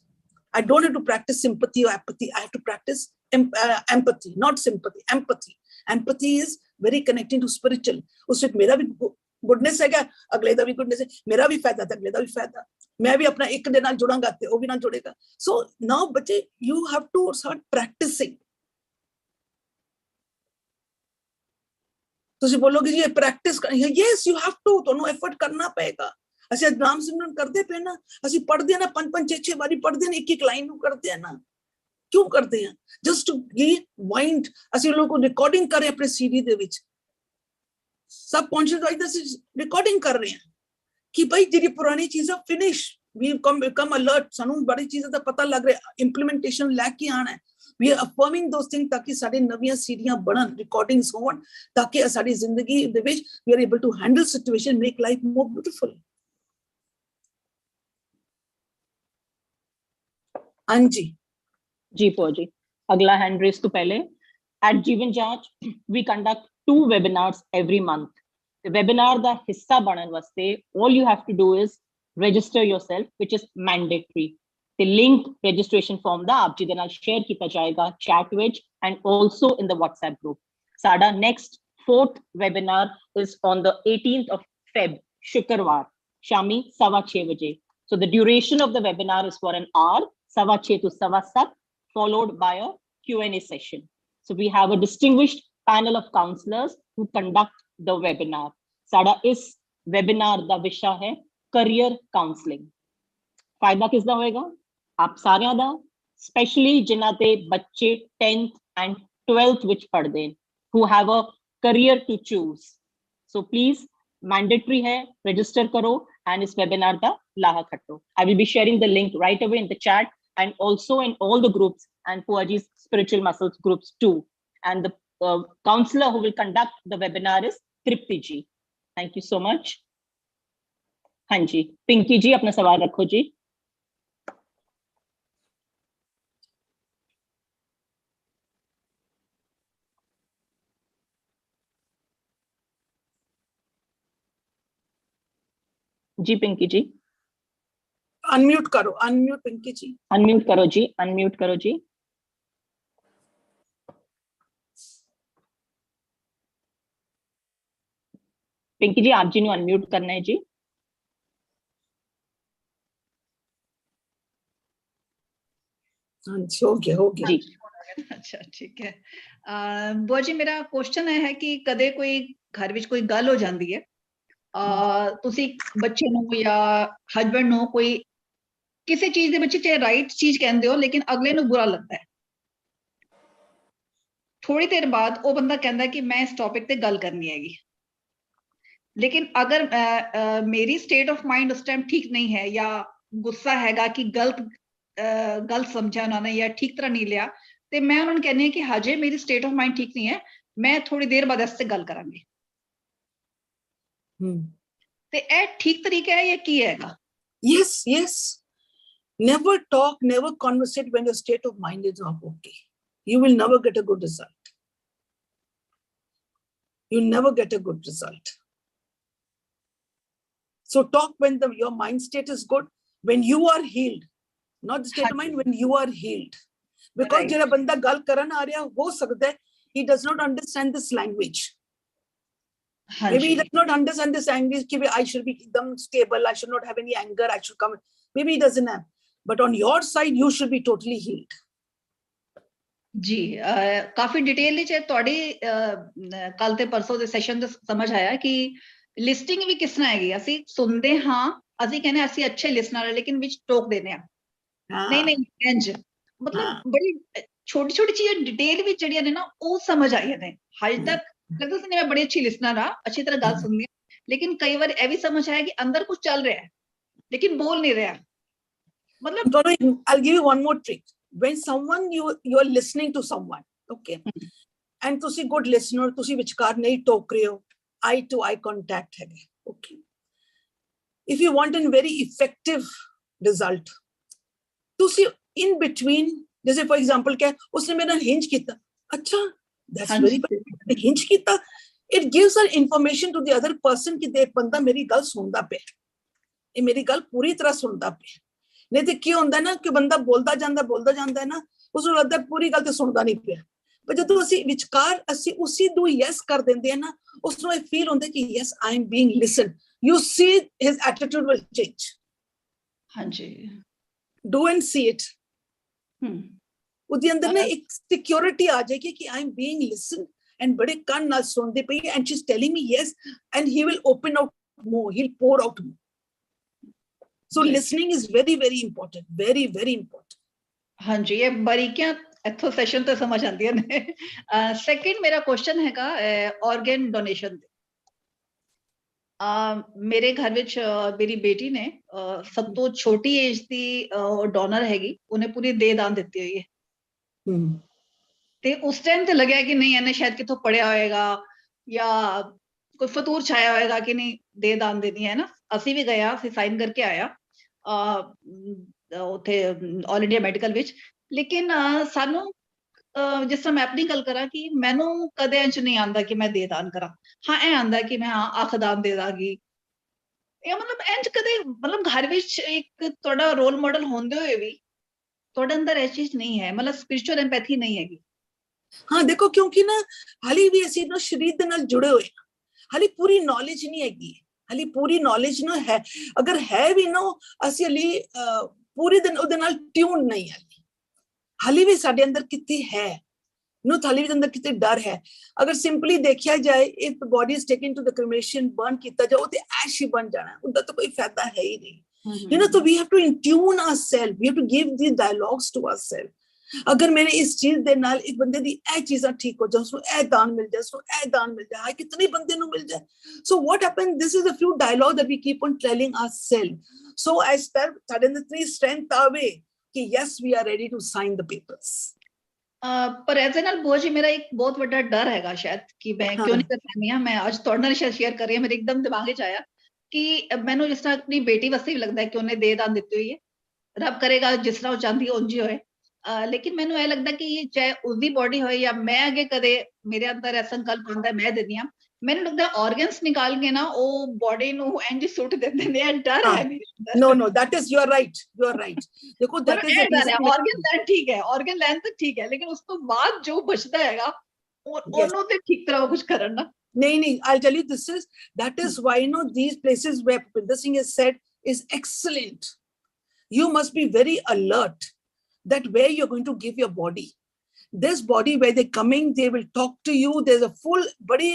I don't have to practice sympathy or apathy. I have to practice empathy, not sympathy. Empathy. Empathy is very connecting to spiritual. उस वक्त मेरा भी goodness हैगा, अगले दा भी goodness है, मेरा भी फायदा था, अगले दा भी फायदा. मैं भी अपना एक दे नाल जुड़ांगा ते वो भी नाल जुड़ेगा. So now बच्चे, you have to start practicing. ਤੁਸੀਂ ਬੋਲੋਗੇ ਜੀ ਇਹ ਪ੍ਰੈਕਟਿਸ ਕਰਨੀ ਹੈ. Yes, you have to. ਤੁਹਾਨੂੰ ਐਫਰਟ ਕਰਨਾ ਪਏਗਾ. ਅਸੀਂ ਨਾਮ ਸਿਮਰਨ ਕਰਦੇ ਪਏ ਨਾ, ਅਸੀਂ ਪੜ੍ਹਦੇ ਆ ਨਾ, 5-5 6-6 ਵਾਰੀ ਪੜ੍ਹਦੇ ਨੇ, ਇੱਕ ਲਾਈਨ ਨੂੰ ਕਰਦੇ ਆ ਨਾ. ਕਿਉਂ ਕਰਦੇ ਆ? ਜਸਟ ਟੂ ਗੀ ਮਾਈਂਡ. ਅਸੀਂ ਲੋਕ ਰਿਕਾਰਡਿੰਗ ਕਰ ਰਹੇ ਆਪਣੇ ਸੀਡੀ ਦੇ ਵਿੱਚ, ਸਬ ਕੌਂਸ਼ੀਅਸ ਵਾਈਜ਼ ਅਸੀਂ ਰਿਕਾਰਡਿੰਗ ਕਰ ਰਹੇ ਆ ਕਿ ਭਾਈ ਜਿਹੜੀ ਪੁਰਾਣੀ ਚੀਜ਼ਾਂ ਫਿਨਿਸ਼, ਵੀ ਕਮ ਅਲਰਟ. ਸਾਨੂੰ ਬੜੀ ਚੀਜ਼ਾਂ ਦਾ ਪਤਾ ਲੱਗ ਰਿਹਾ, ਇੰਪਲੀਮੈਂਟੇਸ਼ਨ ਲੈ ਕੇ ਆਣਾ. We are affirming those things ताकि साड़ी नवियां सीढ़ियां बनन, recordings होवन, ताकि साड़ी जिंदगी दे विच we are able to handle situation, make life more beautiful. Anji जी जी, अगला हैंड रेस तो पहले. At जीवन जांच we conduct 2 webinars every month. The webinar दा हिस्सा बनन वास्ते all you have to do is register yourself, which is mandatory. The link registration form ਦਾ ਆਪ ਜੀ ਦੇ ਨਾਲ share ਕੀਤਾ ਜਾਏਗਾ chat ਵਿੱਚ and also in the WhatsApp group. ਸਾਡਾ next 4th webinar is on the 18th of Feb, ਸ਼ੁੱਕਰਵਾਰ, ਸ਼ਾਮੀ 6:15 ਵਜੇ. So the duration of the webinar is for an hour, 6:15 to 7:15, followed by a Q&A session. So we have a distinguished panel of counselors who conduct the webinar. ਸਾਡਾ ਇਸ webinar ਦਾ ਵਿਸ਼ਾ ਹੈ career counseling. फायदा किसदा होएगा? आप सारियां दा, specially जिन्हां ते बच्चे 10th and 12th which पढ़दे, who have a career to choose. So please, mandatory है, register करो and इस webinar दा लाहा खट्टो. I will be sharing the link right away in the chat and also in all the groups and Bhua Ji's Spiritual Muscles groups too. And the counselor who will conduct the webinar is Tripti ji. Thank you so much. हाँ जी, पिंकी जी अपना सवाल रखो जी. जी पिंकी जी unmute करो. Unmute Pinky जी, unmute करो जी. Unmute करो जी. पिंकी जी आप जी ने unmute करना है जी. हो गया जी. अच्छा ठीक है. बुआ जी मेरा क्वेश्चन है कि कदे कोई घर विच कोई गल हो जाती है, ਤੁਸੀਂ ਬੱਚੇ ਨੂੰ ਜਾਂ ਹਸਬੰਡ ਨੂੰ ਕੋਈ ਕਿਸੇ ਚੀਜ਼ ਦੇ ਵਿੱਚ ਚਾਹੇ ਰਾਈਟ ਚੀਜ਼ ਕਹਿੰਦੇ ਹੋ ਲੇਕਿਨ ਅਗਲੇ ਨੂੰ ਬੁਰਾ ਲੱਗਦਾ ਹੈ। ਥੋੜੀ ਦੇਰ ਬਾਅਦ ਉਹ ਬੰਦਾ ਕਹਿੰਦਾ ਕਿ ਮੈਂ ਇਸ ਟੌਪਿਕ ਤੇ ਗੱਲ ਕਰਨੀ ਹੈਗੀ, ਲੇਕਿਨ ਅਗਰ ਮੇਰੀ ਸਟੇਟ ਆਫ ਮਾਈਂਡ ਉਸ ਟਾਈਮ ਠੀਕ ਨਹੀਂ ਹੈ ਜਾਂ ਗੁੱਸਾ ਹੈਗਾ ਕਿ ਗਲਤ ਸਮਝਿਆ ਉਹਨਾਂ ਨੇ ਜਾਂ ਠੀਕ ਤਰ੍ਹਾਂ ਨਹੀਂ ਲਿਆ, ਤੇ ਮੈਂ ਉਹਨਾਂ ਨੂੰ ਕਹਿੰਦੀ ਹਾਂ ਕਿ ਹਜੇ ਮੇਰੀ ਸਟੇਟ ਆਫ ਮਾਈਂਡ ਠੀਕ ਨਹੀਂ ਹੈ, ਮੈਂ ਥੋੜੀ ਦੇਰ ਬਾਅਦ ਇਸ ਤੇ ਗੱਲ ਕਰਾਂਗੀ। ਤੇ ਇਹ ਠੀਕ ਤਰੀਕਾ ਹੈ ਜਾਂ ਕੀ ਹੈਗਾ? Yes. Never talk, never conversate when your state of mind is not okay. You will never get a good result. You never get a good result. So talk when your mind state is good, when you are healed, not the state of mind, when you are healed. Because jehda banda gal karan aa raha ho sakda hai he does not understand this language. Maybe he does not understand this language ki I should be ekdam stable, I should not have any anger, I should come. Maybe he doesn't have. But on your side, you should be totally healed. ਜੀ ਕਾਫੀ detail ਵਿੱਚ ਤੁਹਾਡੀ ਕੱਲ ਤੇ ਪਰਸੋਂ ਦੇ session ਤੋਂ ਸਮਝ ਆਇਆ ਕਿ ਲਿਸਟਿੰਗ ਵੀ ਕਿਸ ਤਰ੍ਹਾਂ ਹੈਗੀ। ਅਸੀਂ ਸੁਣਦੇ ਹਾਂ, ਅਸੀਂ ਕਹਿੰਦੇ ਅਸੀਂ ਅੱਛੇ ਲਿਸਨਰ ਹੈ, ਲੇਕਿਨ ਵਿੱਚ ਟੋਕ ਦਿੰਦੇ ਹਾਂ ਨਹੀਂ ਇੰਜ, ਮਤਲਬ ਬੜੀ ਛੋਟੀ ਛੋਟੀ ਚੀਜ਼ਾਂ ਡਿਟੇਲ ਵਿੱਚ ਜਿਹੜੀਆਂ ਨੇ ਨਾ ਉਹ ਸਮਝ ਆਈਆਂ ਨੇ। ਹਜੇ ਤੱਕ ਲੱਗਦਾ ਸੀ ਮੈਂ ਬੜੀ ਅੱਛੀ ਲਿਸਨਰ ਆ, ਅੱਛੀ ਤਰ੍ਹਾਂ ਗੱਲ ਸੁਣਦੀ ਹਾਂ, ਲੇਕਿਨ ਕਈ ਵਾਰ ਇਹ ਵੀ ਸਮਝ ਆਇਆ ਕਿ ਅੰਦਰ ਕੁਝ ਚੱਲ ਰਿਹਾ ਹੈ ਲੇਕਿਨ ਬੋਲ ਨਹੀਂ ਰਿਹਾ। I'll give you one more trick. When someone you are listening to someone, okay, and ਤੁਸੀਂ good listener, ਤੁਸੀਂ ਵਿਚਕਾਰ ਨਹੀਂ ਟੋਕ ਰਹੇ ਹੋ, eye to eye contact ਹੈ, okay. If you want a very effective result, ਤੁਸੀਂ in between, जैसे for example क्या उसने मेरा hinge ਕੀਤਾ, अच्छा that's very good, hinge ਕੀਤਾ, it gives an information to the other person कि देख बंदा मेरी गल सुनदा पे, ये मेरी गल पूरी तरह सुनदा पे। नहीं तो क्या होता है ना कि बंदा बोलता जाता है ना, उसको लगता है पूरी गल तो सुनता नहीं पे, पर जो असी विचकार असी उसी दो yes कर देंगे हैं ना, उसको एक फील होता है कि yes I am being listened, you see his attitude will change. हाँ जी, do and see it. उसके अंदर ना एक सिक्योरिटी आ जाएगी कि I am being listened and बड़े कान नाल सुनते पे and she's telling me yes and he will open out more, he'll pour out more. So listening is very very important, very very important. हाँ जी, ये बारीकियां इथों सैशन तो समझ आंदियां ने। सेकंड मेरा क्वेश्चन हैगा ऑर्गन डोनेशन दे। मेरे घर विच मेरी बेटी ने सब तो छोटी एज दी डोनर हैगी, उन्हें पूरी दे दान दित्ती हुई है। ते उस टाइम ते लग्या कि नहीं इन्हें शायद किथों पढ़िया होएगा या कोई फतूर छाया होएगा कि नहीं दे दान देनी है ना। असी भी गया, असी साइन करके आया ਉੱਥੇ ਆਲ ਇੰਡੀਆ ਮੈਡੀਕਲ ਵਿੱਚ, ਲੇਕਿਨ ਸਾਨੂੰ ਜਿਸ ਤਰ੍ਹਾਂ ਮੈਂ ਆਪਣੀ ਗੱਲ ਕਰਾਂ ਕਿ ਮੈਨੂੰ ਕਦੇ ਇੰਜ ਨਹੀਂ ਆਉਂਦਾ ਕਿ ਮੈਂ ਦੇ ਦਾਨ ਕਰਾਂ। ਹਾਂ ਇਹ ਆਉਂਦਾ ਕਿ ਮੈਂ ਅੱਖ ਦਾਨ ਦੇ ਦਾਂਗੀ, ਇਹ ਮਤਲਬ ਇੰਜ ਕਦੇ ਮਤਲਬ ਘਰ ਵਿੱਚ ਇੱਕ ਤੁਹਾਡਾ ਰੋਲ ਮਾਡਲ ਹੁੰਦੇ ਹੋਏ ਵੀ ਤੁਹਾਡੇ ਅੰਦਰ ਇਹ ਚੀਜ਼ ਨਹੀਂ ਹੈ, ਮਤਲਬ ਸਪਿਰਿਚੁਅਲ ਐਮਪੈਥੀ ਨਹੀਂ ਹੈਗੀ। ਹਾਂ ਦੇਖੋ ਕਿਉਂਕਿ ਨਾ ਹਾਲੀ ਵੀ ਅਸੀਂ ਨਾ ਸਰੀਰ ਦੇ ਨਾਲ ਜੁੜੇ ਹੋਏ ਹਾਂ, ਹਾਲੀ ਪੂਰੀ ਨੌਲੇਜ ਨਹੀਂ ਹੈਗੀ, ਹਾਲੀ ਪੂਰੀ ਨੌਲੇਜ ਨਾ ਹੈ, ਅਗਰ ਹੈ ਵੀ ਨਾ ਅਸੀਂ ਹਾਲੀ ਪੂਰੀ ਦਿਨ ਉਹਦੇ ਨਾਲ ਟਿਊਨ ਨਹੀਂ ਹੈ, ਹਾਲੀ ਵੀ ਸਾਡੇ ਅੰਦਰ ਕਿਤੇ ਹੈ ਨੂੰ, ਹਾਲੀ ਵੀ ਅੰਦਰ ਕਿਤੇ ਡਰ ਹੈ। ਅਗਰ ਸਿੰਪਲੀ ਦੇਖਿਆ ਜਾਏ if the body is taken to the cremation burn ਕੀਤਾ ਜਾਏ ਤੇ ਐਸ਼ ਹੀ ਬਣ ਜਾਣਾ, ਉਹਦਾ ਤਾਂ ਕੋਈ ਫਾਇਦਾ ਹੈ ਹੀ ਨਹੀਂ। you know, so we have to tune ourselves, we have to give these dialogues to ourselves. अगर मैंने इस चीज दे नाल एक बंदे दी ए चीज़ां ठीक हो जाए, उसको ए दान मिल जाए, उसको ए दान मिल जाए, हाय कितने बंदे नु मिल जाए। So what happened, this is a few dialogue that we keep on telling ourselves. So as that साडे अंदर इतनी strength आवे कि yes we are ready to sign the papers. पर ऐसे नाल भुआ जी मेरा एक बहुत बड़ा डर हैगा शायद कि मैं क्यों नहीं कर पानी हां, मैं आज तुहाडे नाल शेयर कर रही हां, मेरे एकदम दिमाग विच आया कि मैनू जिस तरह अपनी बेटी वास्ते भी लगता है कि उन्हें दे दान दित्ती हुई है, रब करेगा जिस तरह वो चाहती है उंज ही होए। लेकिन मैनू ये लगता कि चाहे उसकी बॉडी हो या मैं अगे कदे मेरे अंदर ऐसा संकल्प होंदा है मैं देनी हां, मैनू लगता ऑर्गन्स निकाल के ना वो बॉडी नु इंज सुट देंदे ने, डर है मेरे अंदर। No no that is you are right देखो दैट इज ऑर्गन लैन ठीक है, ऑर्गन लैन तो ठीक है, लेकिन उस तो बाद जो बचता हैगा ओनू ते ठीक तरह कुछ करन ना नहीं I'll tell you that is why you know these places where Bhupender Singh has said is excellent. You must be very alert that where you're going to give your body, this body where they're coming, they will talk to you, there's a full body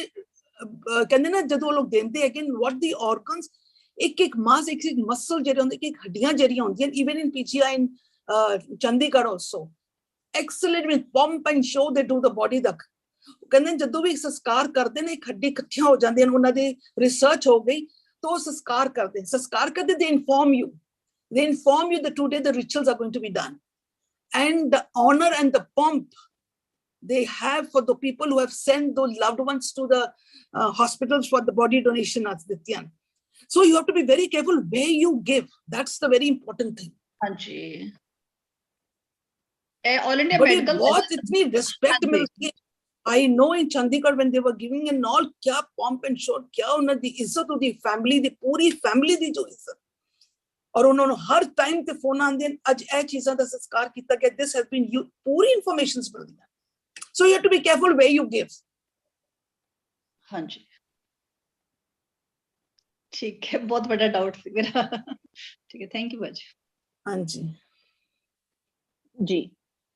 कहंदे ना जदों लोग देंदे again what the organs एक मास एक muscle ਜਿਹੜੇ ਹੁੰਦੇ ਕਿ ਹੱਡੀਆਂ ਜਿਹੜੀਆਂ ਹੁੰਦੀਆਂ even in PGI in Chandigarh also excellent with pump and show they do the body ਤੱਕ ਕਹਿੰਦੇ ਜਦੋਂ ਵੀ ਸੰਸਕਾਰ ਕਰਦੇ ਨੇ ਇੱਕ ਹੱਡੀ ਇਕੱਠੀਆਂ ਹੋ ਜਾਂਦੀਆਂ ਉਹਨਾਂ ਦੀ ਰਿਸਰਚ ਹੋ ਗਈ ਤਾਂ ਉਹ ਸੰਸਕਾਰ ਕਰਦੇ they inform you that today the rituals are going to be done and the honor and the pomp they have for the people who have sent those loved ones to the hospitals for the body donation as Dityan. So you have to be very careful where you give. That's the very important thing. ਹਾਂਜੀ all India But medical बहुत इतनी respect मिलती है. I know in Chandigarh when they were giving and all क्या pomp and show क्या उन्हें दी इज्जत होती family दी पूरी family दी जो इज्जत और उन्होंने हर टाइम ते फोन आंदे आज ए चीज़ां दा संस्कार किया गया this has been पूरी informations mill the. So you have to be careful where you give. ਹਾਂਜੀ ठीक है बहुत बड़ा डाउट थी मेरा ठीक है थैंक यू बाजी हाँ जी जी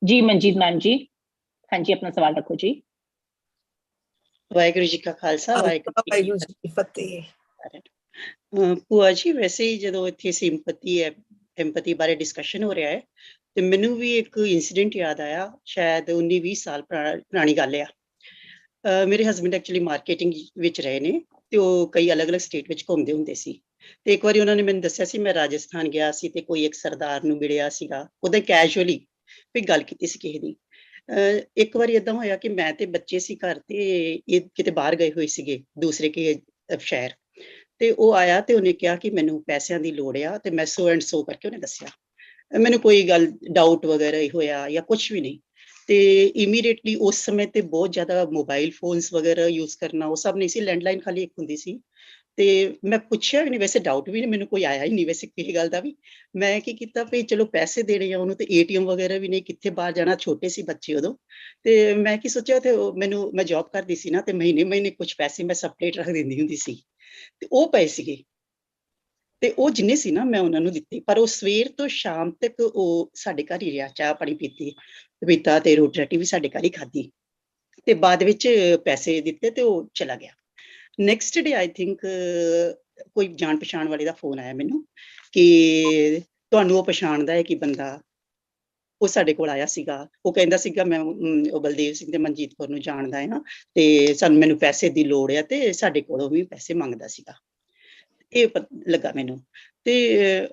जी मनजीत मैम जी हाँ जी अपना सवाल रखो जी ਵਾਹਿਗੁਰੂ ਜੀ ਕਾ ਖਾਲਸਾ ਵਾਹਿਗੁਰੂ ਜੀ ਕੀ ਫਤਿਹ ਭੂਆ ਜੀ ਵੈਸੇ ਹੀ ਜਦੋਂ ਇੱਥੇ ਸਿੰਪੈਥੀ ਬਾਰੇ ਡਿਸਕਸ਼ਨ ਹੋ ਰਿਹਾ ਹੈ ਤੇ ਮੈਨੂੰ ਵੀ ਇੱਕ ਇਨਸੀਡੈਂਟ ਯਾਦ ਆਇਆ ਸ਼ਾਇਦ 19-20 ਸਾਲ ਪੁਰਾਣੀ ਗੱਲ ਆ ਮੇਰੇ ਹਸਬੰਡ ਐਕਚੁਅਲੀ ਮਾਰਕੀਟਿੰਗ ਵਿੱਚ ਰਹੇ ਨੇ ਤੇ ਉਹ ਕਈ ਅਲੱਗ-ਅਲੱਗ ਸਟੇਟ ਵਿੱਚ ਘੁੰਮਦੇ ਹੁੰਦੇ ਸੀ ਤੇ ਇੱਕ ਵਾਰੀ ਉਹਨਾਂ ਨੇ ਮੈਨੂੰ ਦੱਸਿਆ ਸੀ ਮੈਂ ਰਾਜਸਥਾਨ ਗਿਆ ਸੀ ਤੇ ਕੋਈ ਇੱਕ ਸਰਦਾਰ ਨੂੰ ਮਿਲਿਆ ਸੀਗਾ ਉਹਦੇ ਕੈਜੂਅਲੀ ਵੀ ਗੱਲ ਕੀਤੀ ਸੀ ਕਿਸੇ ਦੀ ਇੱਕ ਵਾਰੀ ਏਦਾਂ ਹੋਇਆ ਕਿ ਮੈਂ ਤੇ ਬੱਚੇ ਸੀ ਘਰ ਤੇ ਇਹ ਕਿਤੇ ਬਾਹਰ ਗਏ ਹੋਏ ਸੀਗੇ ਦੂਸਰੇ ਕੇ ਸ਼ਹਿਰ ਤੇ ਉਹ ਆਇਆ ਤੇ ਉਹਨੇ ਕਿਹਾ ਕਿ ਮੈਨੂੰ ਪੈਸਿਆਂ ਦੀ ਲੋੜ ਆ ਤੇ ਮੈਂ ਸੋ ਐਂਡ ਸੋ ਕਰਕੇ ਉਹਨੇ ਦੱਸਿਆ ਮੈਨੂੰ ਕੋਈ ਗੱਲ ਡਾਊਟ ਵਗੈਰਾ ਹੀ ਹੋਇਆ ਜਾਂ ਕੁਝ ਵੀ ਨਹੀਂ ਤੇ ਇਮੀਡੀਏਟਲੀ ਉਸ ਸਮੇਂ ਤੇ ਬਹੁਤ ਜ਼ਿਆਦਾ ਮੋਬਾਈਲ ਫੋਨਸ ਵਗੈਰਾ ਯੂਜ਼ ਕਰਨਾ ਉਹ ਸਭ ਨਹੀਂ ਸੀ ਲੈਂਡਲਾਈਨ ਖਾਲੀ ਇੱਕ ਹੁੰਦੀ ਸੀ ਤੇ ਮੈਂ ਪੁੱਛਿਆ ਵੀ ਨਹੀਂ ਵੈਸੇ ਡਾਊਟ ਵੀ ਨਹੀਂ ਮੈਨੂੰ ਕੋਈ ਆਇਆ ਹੀ ਨਹੀਂ ਵੈਸੇ ਕਿਸੇ ਗੱਲ ਦਾ ਵੀ ਮੈਂ ਕੀ ਕੀਤਾ ਵੀ ਚਲੋ ਪੈਸੇ ਦੇਣੇ ਆ ਉਹਨੂੰ ਤੇ ATM ਵਗੈਰਾ ਵੀ ਨਹੀਂ ਕਿੱਥੇ ਬਾਹਰ ਜਾਣਾ ਛੋਟੇ ਸੀ ਬੱਚੇ ਉਦੋਂ ਤੇ ਮੈਂ ਕੀ ਸੋਚਿਆ ਤੇ ਮੈਂ ਜੌਬ ਕਰਦੀ ਸੀ ਨਾ ਤੇ ਮਹੀਨੇ ਕੁਝ ਪੈਸੇ ਮੈਂ ਸਪਰੇਟ ਰੱਖ ਦਿੰਦੀ ਹੁੰਦੀ ਸੀ ਤੇ ਉਹ ਪਏ ਸੀਗੇ ਤੇ ਉਹ ਜਿੰਨੇ ਸੀ ਨਾ ਮੈਂ ਉਹਨਾਂ ਨੂੰ ਦਿੱਤੇ ਪਰ ਉਹ ਸਵੇਰ ਤੋਂ ਸ਼ਾਮ ਤੱਕ ਉਹ ਸਾਡੇ ਘਰ ਹੀ ਰਿਹਾ ਚਾਹ ਪਾਣੀ ਪੀਤਾ ਤੇ ਰੋਟੀ ਰਾਟੀ ਵੀ ਸਾਡੇ ਘਰ ਹੀ ਖਾਧੀ ਤੇ ਬਾਅਦ ਵਿੱਚ ਪੈਸੇ ਦਿੱਤੇ ਤੇ ਉਹ ਚਲਾ ਗਿਆ ਨੈਕਸਟ ਡੇ ਆਈ ਥਿੰਕ ਕੋਈ ਜਾਣ ਪਛਾਣ ਵਾਲੇ ਦਾ ਫੋਨ ਆਇਆ ਮੈਨੂੰ ਕਿ ਤੁਹਾਨੂੰ ਉਹ ਪਛਾਣਦਾ ਹੈ ਕਿ ਬੰਦਾ ਉਹ ਸਾਡੇ ਕੋਲ ਆਇਆ ਸੀਗਾ ਉਹ ਕਹਿੰਦਾ ਸੀਗਾ ਮੈਂ ਉਹ ਬਲਦੇਵ ਸਿੰਘ ਤੇ ਮਨਜੀਤ ਕੌਰ ਨੂੰ ਜਾਣਦਾ ਹਾਂ ਤੇ ਮੈਨੂੰ ਪੈਸੇ ਦੀ ਲੋੜ ਹੈ ਤੇ ਸਾਡੇ ਕੋਲੋਂ ਵੀ ਪੈਸੇ ਮੰਗਦਾ ਸੀਗਾ ਇਹ ਲੱਗਾ ਮੈਨੂੰ ਤੇ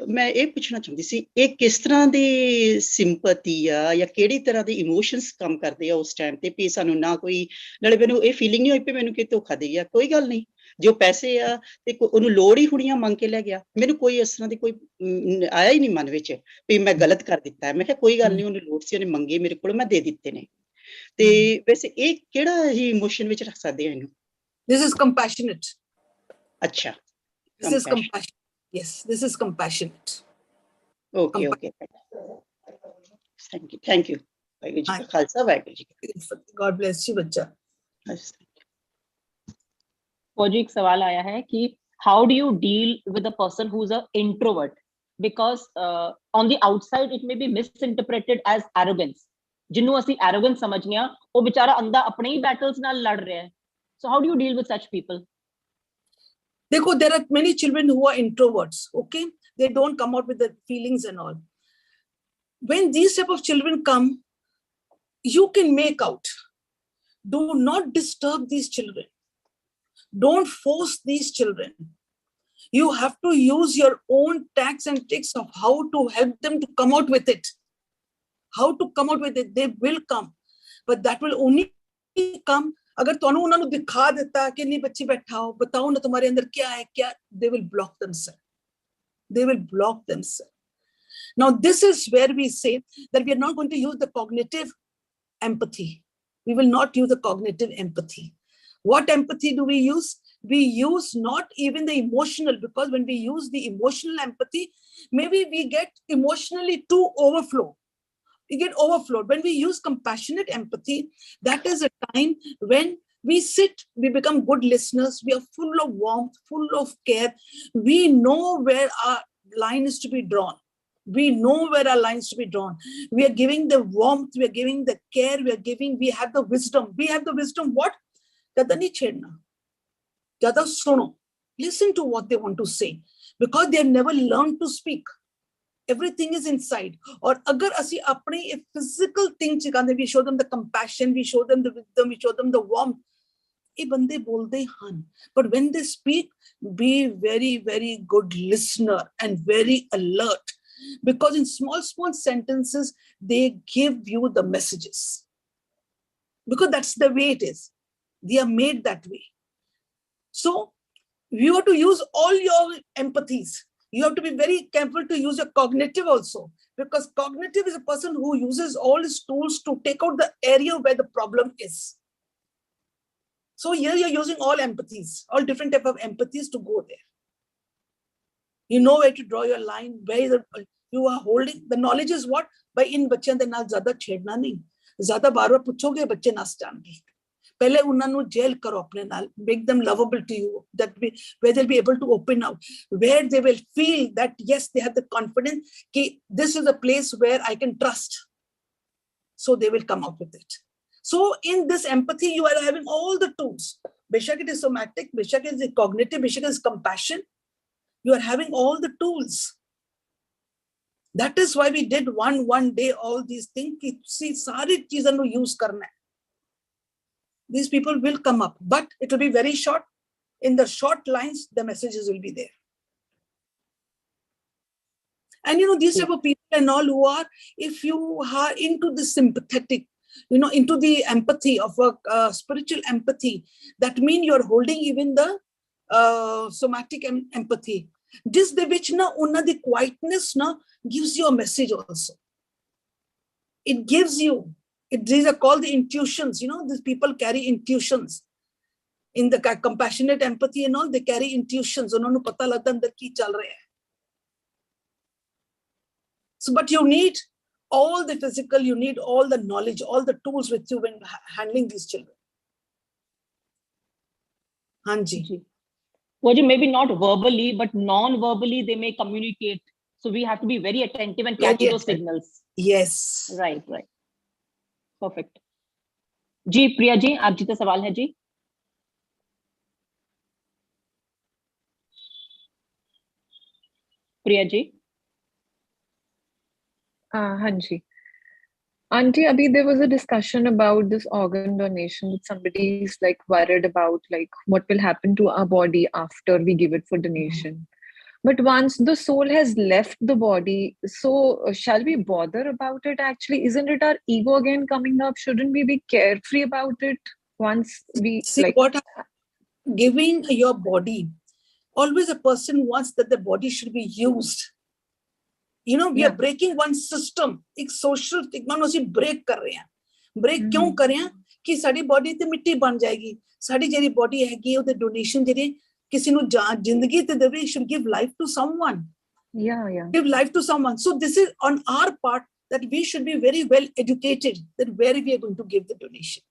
ਮੈਂ ਇਹ ਪੁੱਛਣਾ ਚਾਹੁੰਦੀ ਸੀ ਇਹ ਕਿਸ ਤਰ੍ਹਾਂ ਦੀ ਸਿੰਪੈਥੀ ਆ ਜਾਂ ਕਿਹੜੀ ਤਰ੍ਹਾਂ ਦੇ ਇਮੋਸ਼ਨਸ ਕੰਮ ਕਰਦੇ ਆ ਉਸ ਟਾਈਮ ਤੇ ਵੀ ਸਾਨੂੰ ਨਾ ਕੋਈ ਨਾਲੇ ਮੈਨੂੰ ਇਹ ਫੀਲਿੰਗ ਨਹੀਂ ਹੋਈ ਵੀ ਮੈਨੂੰ ਕਿ ਧੋਖਾ ਦੇ ਗਿਆ ਕੋਈ ਗੱਲ ਨਹੀਂ ਜੋ ਪੈਸੇ ਆ ਤੇ ਉਹਨੂੰ ਲੋੜ ਹੀ ਹੁਣੀਆਂ ਮੰਗ ਕੇ ਲੈ ਗਿਆ ਮੈਨੂੰ ਕੋਈ ਇਸ ਤਰ੍ਹਾਂ ਦੀ ਕੋਈ ਆਇਆ ਹੀ ਨਹੀਂ ਮਨ ਵਿੱਚ ਵੀ ਮੈਂ ਗਲਤ ਕਰ ਦਿੱਤਾ ਮੈਂ ਕਿਹਾ ਕੋਈ ਗੱਲ ਨਹੀਂ ਉਹਨੂੰ ਲੋੜ ਸੀ ਉਹਨੇ ਮੰਗੇ ਮੇਰੇ ਕੋਲ ਮੈਂ ਦੇ ਦਿੱਤੇ ਨੇ ਤੇ ਵੈਸੇ ਇਹ ਕਿਹੜਾ ਹੀ ਇਮੋਸ਼ਨ ਵਿੱਚ ਰੱਖ ਸਕਦੇ ਆ ਇਹਨੂੰ This is compassionate. ਅੱਛਾ This is compassion. Yes, this is compassionate. Okay. Thank you. Waheguru ji ਕਾ ਖਾਲਸਾ ਵਾਹਿਗੁਰੂ ਜੀ ਕੀ ਫਤਿਹ God bless you ਬੱਚਾ फौजी एक सवाल आया है कि how do you deal with a person who's an introvert because on the outside it may be misinterpreted as arrogance ਜਿਹਨੂੰ ਅਸੀਂ arrogance ਸਮਝਦੇ ਹਾਂ ਉਹ ਵਿਚਾਰਾ ਅੰਦਰ ਆਪਣੇ ਹੀ battles ਨਾਲ ਲੜ ਰਿਹਾ ਹੈ so how do you deal with such people Dekho, there are many children who are introverts, okay? They don't come out with their feelings and all. When these type of children come, you can make out. Do not disturb these children. Don't force these children. You have to use your own tactics and tricks of how to help them to come out with it. How to come out with it. They will come. But that will only come अगर तुहानू उन्हां नू दिखा दिता कि नहीं बच्चे बैठाओ बताओ ना तुम्हारे अंदर क्या है क्या they will block themselves now this is where we say that we are not going to use the cognitive empathy we will not use the cognitive empathy what empathy do we use not even the emotional because when we use the emotional empathy maybe we get emotionally too overflow we get overflowed. When we use compassionate empathy, that is a time when we sit, we become good listeners, we are full of warmth, full of care. We know where our line is to be drawn. We know where our lines to be drawn. We are giving the warmth, we are giving the care, we have the wisdom. We have the wisdom, what? Jada nahi chedna. Jada suno. Listen to what they want to say. because they have never learned to speak. Everything is inside. Or agar asi apne a physical thing chikande, we show them the compassion, we show them the wisdom, we show them the warmth. ਇਹ ਬੰਦੇ ਬੋਲਦੇ ਹਨ, but when they speak, be very, very good listener and very alert, because in small sentences, they give you the messages. Because that's the way it is. They are made that way. So you have to use all your empathies. You have to be very careful to use your cognitive also, because cognitive is a person who uses all his tools to take out the area where the problem is. So here you're using all empathies, all different type of empathies to go there. You know where to draw your line, where you are holding. The knowledge is what? By in बच्चों दे नाल ज़्यादा छेड़ना नहीं, ज़्यादा बार-बार पूछोगे बच्चे नाच जाएंगे. पहले उन्हां नू जेल करो अपने नाल, make them lovable to you, that way where they'll be able to open out, where they will feel that yes, they have the confidence कि this is a place where I can trust. So they will come out with it. So in this empathy, you are having all the tools. Beshak it is somatic, beshak it is cognitive, beshak it is compassion. You are having all the tools. That is why we did one day all these things. See, सारी चीज़ों को use करना है. These people will come up, but it will be very short. In the short lines, the messages will be there. And you know, these type of people and all who are, if you are into the sympathetic, you know, into the empathy of a spiritual empathy, that means you're holding even the somatic empathy. This the which na unna the quietness na gives you a message also. It gives you, these are called the intuitions. You know, these people carry intuitions. In the compassionate empathy and all, they carry intuitions. Unhonu pata lagta andar ki chal raha hai. So, but you need all the physical, you need all the knowledge, all the tools with you when handling these children. Hanji. Well, maybe not verbally, but non-verbally, they may communicate. So we have to be very attentive and catch those signals. Yes. Right. Perfect. जी, प्रिया जी, आप जी का सवाल है जी. प्रिया जी. हाँ जी. Auntie, Abhi, there was a discussion about this organ donation that somebody is like worried about, like what will happen to our body after we give it for donation. But once the soul has left the body, so shall we bother about it? Actually, isn't it our ego again coming up? Shouldn't we be carefree about it once we see like what giving your body? Always a person wants that the body should be used. You know, we are breaking one system. एक social technology break कर रहे हैं. Break क्यों कर रहे हैं? कि sari body ते मिट्टी बन जाएगी. साड़ी जेरी body हैगी उधर donation जेरी किसी नु जिंदगी ते देवे, should give life to someone. Yeah. Give life to someone. So this is on our part that we should be very well educated that where we are going to give the donation.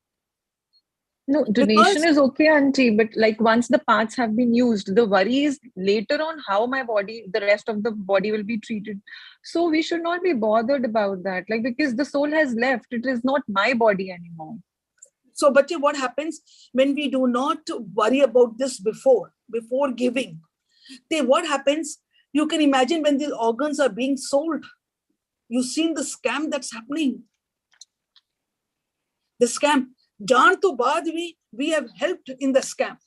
No, donation is okay, Auntie, but like once the parts have been used, the worry is later on how my body, the rest of the body will be treated. So we should not be bothered about that, like because the soul has left, it is not my body anymore. So, but what happens when we do not worry about this before giving? Then what happens? You can imagine when these organs are being sold. You've seen the scam that's happening. The scam. जान तो बाद we have helped in the scam.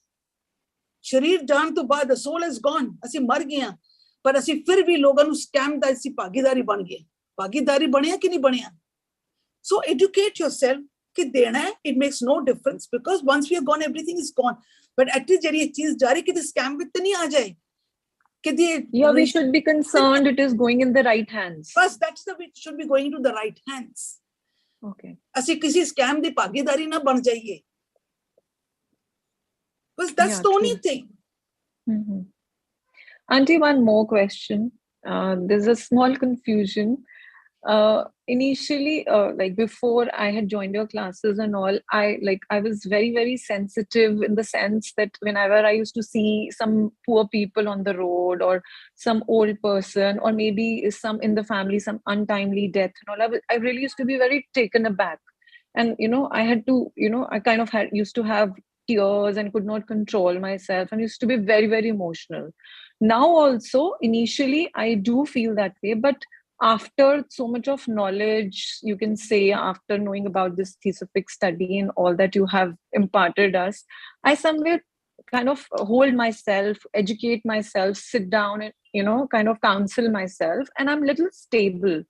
शरीर जान तो बाद the soul is gone. असी मर गए हैं, पर असी फिर भी लोगों नु scam दा असी भागीदारी बन गए. भागीदारी बने कि नहीं बने? So educate yourself कि देना है. It makes no difference because once we are gone, everything is gone. But at least जरी चीज जारी कि scam में तो नहीं आ जाए. Yeah, we should be concerned it is going in the right hands. First, that's the way it should be going into the right hands. Okay. ਅਸੀਂ ਕਿਸੇ scam ਦੀ ਭਾਗੀਦਾਰੀ ਨਾ ਬਣ ਜਾਈਏ. Because that's the only thing. Auntie, one more question. There's a small confusion. Initially, like before I had joined your classes and all, I was very, very sensitive in the sense that whenever I used to see some poor people on the road or some old person or maybe some in the family, some untimely death and all, I really used to be very taken aback. And, I had to, I kind of used to have tears and could not control myself and used to be very, very emotional. Now also, initially, I do feel that way, but after so much of knowledge, you can say, after knowing about this theosophic study and all that you have imparted us, I somewhere kind of hold myself, educate myself, sit down and, kind of counsel myself, and I'm little stable.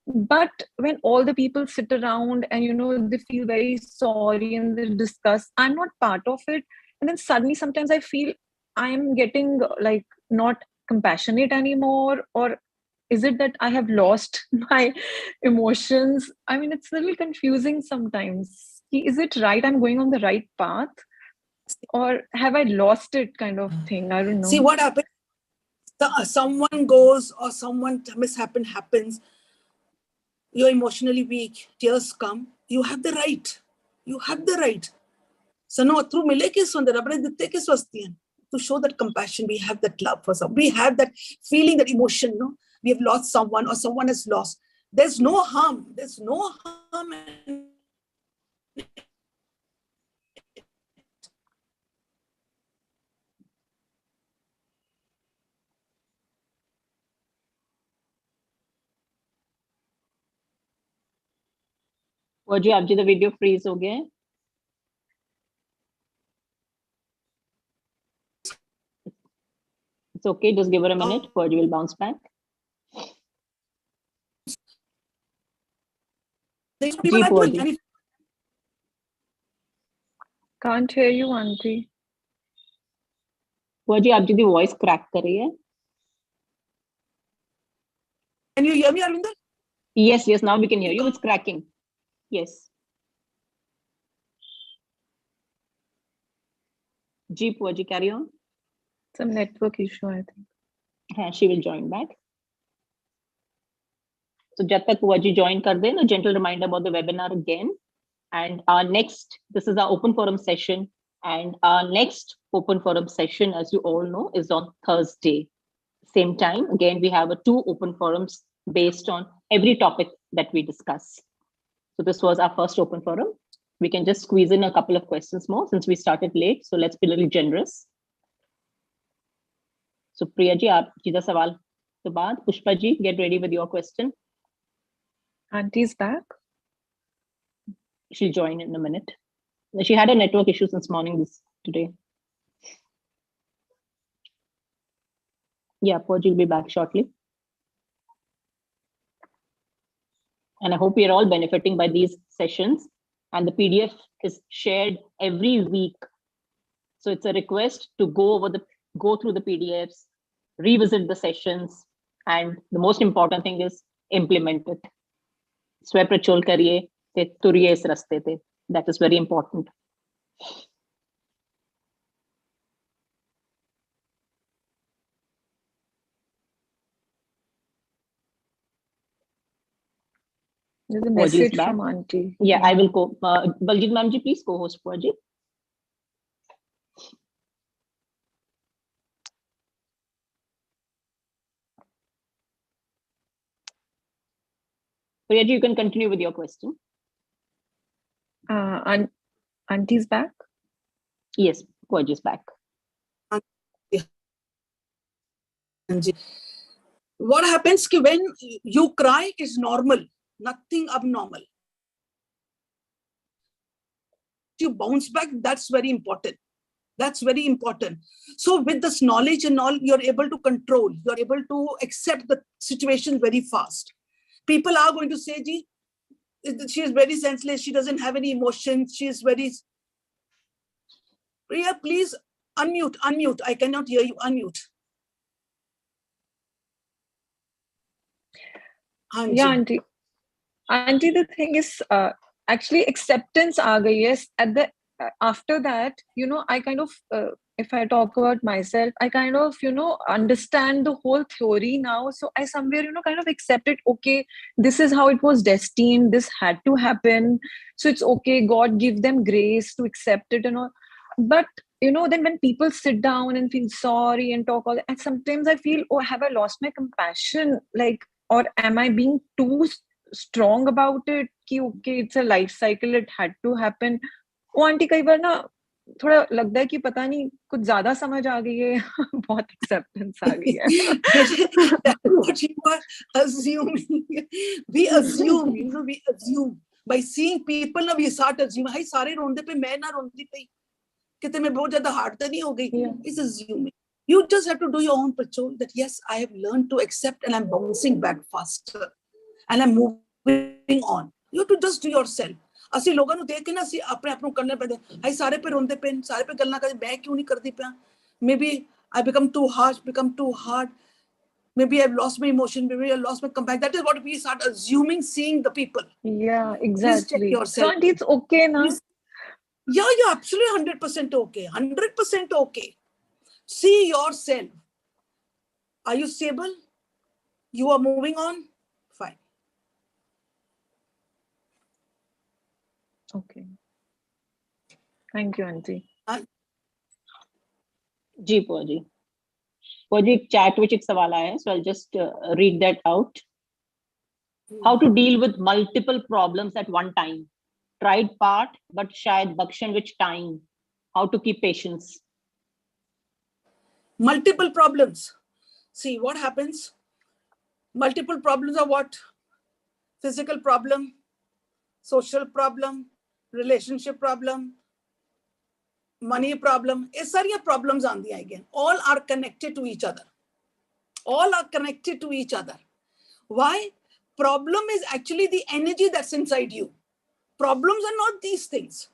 But when all the people sit around and, they feel very sorry and they discuss, I'm not part of it. And then suddenly sometimes I feel I'm getting like not compassionate anymore, or is it that I have lost my emotions? I mean, it's a little confusing sometimes. Is it right? I'm going on the right path, or have I lost it, kind of thing? I don't know. See what happens. Someone goes or someone mishappen happens. You're emotionally weak. Tears come. You have the right. You have the right. So no, through mile ke sundar apne ditte ke swasthiyan. To show that compassion, we have that love for someone. We have that feeling, that emotion. No, we have lost someone or someone has lost. There's no harm. There's no harm. Bhua Ji, आप जी the video freeze हो गया है? It's okay, just give her a minute. Bhua Ji will bounce back. Ji, Bhua Ji. Can't hear you, auntie. Bhua Ji, आप जी the voice crack कर रही है. Can you hear me, Arvinder? Yes, now we can hear you. It's cracking. Yes. Ji, Bhua Ji, carry on. Some network issue, I think. She will join back. So jab tak Bhua Ji join kar de, a gentle reminder about the webinar again. And our next, this is our open forum session. And our next open forum session, as you all know, is on Thursday. Same time. Again, we have 2 open forums based on every topic that we discuss. So this was our first open forum. We can just squeeze in a couple of questions more since we started late. So let's be a little generous. So Priya ji, aap ji da sawal ke baad, Pushpa ji, get ready with your question. Auntie's back. She'll join in a minute. She had a network issue since morning today. Yeah, Bhua Ji will be back shortly. And I hope you're all benefiting by these sessions. And the PDF is shared every week. So it's a request to go through the PDFs, revisit the sessions, and the most important thing is implement it. Swaprachol kariye, te turiye is raste te. That is very important. There's a message from auntie. Yeah, I will go. Baljit ma'am ji, please co-host Bhua Ji. Priya ji, you can continue with your question. Auntie's back? Yes, Bhua Ji is back. What happens when you cry is normal, nothing abnormal. You bounce back, that's very important. That's very important. So with this knowledge and all, you're able to control, you're able to accept the situation very fast. People are going to say, Ji, she is very senseless, she doesn't have any emotions, she is very... Priya, please unmute. I cannot hear you, unmute. Yeah, auntie. Auntie, the thing is, actually acceptance aa gayi. Yes, after that, I kind of, if I talk about myself, I kind of, understand the whole theory now. So I somewhere, kind of accepted, okay, this is how it was destined. This had to happen. So it's okay. God give them grace to accept it and all. But, then when people sit down and feel sorry and talk all that, and sometimes I feel, oh, have I lost my compassion? Like, or am I being too strong about it? Ki, okay, it's a life cycle. It had to happen. Oh, auntie, kai baar na, थोड़ा लगता है कि पता नहीं कुछ ज्यादा समझ आ गई है बहुत एक्सेप्टेंस आ गई है That's what you are assuming. We assume, we assume. By seeing people, now we start assuming. Hi, सारे रोंदे पे मैं ना रोंदी पे कितने मैं बहुत ज्यादा hard तो नहीं हो गई. It's assuming. You just have to do your own patrol. That yes, I have learned to accept, and I'm bouncing back faster, and I'm moving on. You have to just do yourself. ਅਸੀਂ ਲੋਕਾਂ ਨੂੰ ਦੇਖ ਕੇ ਨਾ ਅਸੀਂ ਆਪਣੇ ਆਪ ਨੂੰ ਕਰਨੇ ਪੈਂਦੇ ਹਾਈ ਸਾਰੇ ਪੇ ਰੋਂਦੇ ਪਏ ਸਾਰੇ ਪੇ ਗੱਲਾਂ ਕਰਦੇ ਮੈਂ ਕਿਉਂ ਨਹੀਂ ਕਰਦੀ ਪਿਆ maybe I become too harsh become too hard maybe I've lost my emotion maybe I lost my compassion that is what we start assuming seeing the people yeah exactly please check yourself so auntie it's okay na yeah absolutely 100% okay 100% okay see yourself are you stable you are moving on fine okay thank you auntie जी भुआ जी एक chat which एक सवाल आया है so I'll just read that out. How to deal with multiple problems at one time? Tried part but शायद बख्शन with time. How to keep patience? Multiple problems. See what happens. Multiple problems are what? Physical problem, social problem, relationship problem, money problem. ये सारी problems आंदी हैं again. All are connected to each other. All are connected to each other. Why? Problem is actually the energy that's inside you. Problems are not these things.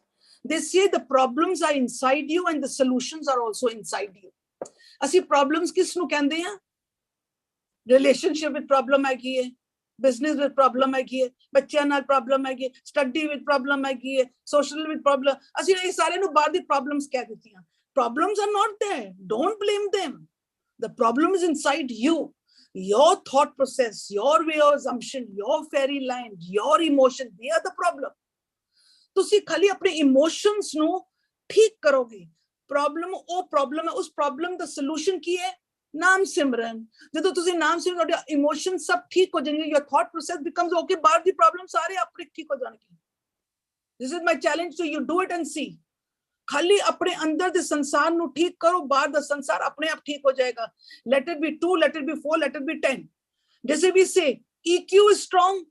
They say the problems are inside you and the solutions are also inside you. ਅਸੀਂ problems ਕਿਸ ਨੂੰ ਕਹਿੰਦੇ ਆ relationship with problem ਹੈਗੀ ਹੈ business with problem ਹੈਗੀ ਹੈ ਬੱਚਿਆਂ ਨਾਲ problem ਹੈਗੀ ਹੈ study with problem ਹੈਗੀ ਹੈ social with problem ਅਸੀਂ ਇਹ ਸਾਰੇ ਨੂੰ ਬਾਹਰ ਦੀ problems ਕਹਿ ਦਿੱਤੀਆਂ problems are not there don't blame them the problem is inside you your thought process your way of assumption your fairyland your emotion they are the problem ਤੁਸੀਂ ਖਾਲੀ ਆਪਣੇ emotions ਨੂੰ ਠੀਕ ਕਰੋਗੇ प्रॉब्लम वो प्रॉब्लम है उस प्रॉब्लम का सॉल्यूशन की है नाम सिमरन जब तुसी नाम सिमरन ਤੁਹਾਡੇ इमोशन सब ठीक हो जाएंगे your thought process becomes okay बाहर दी प्रॉब्लम सारे अपने ठीक हो जाएंगे this is my challenge to you do it and see खाली अपने अंदर दे संसार नु ठीक करो बाहर दा संसार अपने आप ठीक हो जाएगा let it be 2 let it be 4 let it be 10 जैसे we say EQ is strong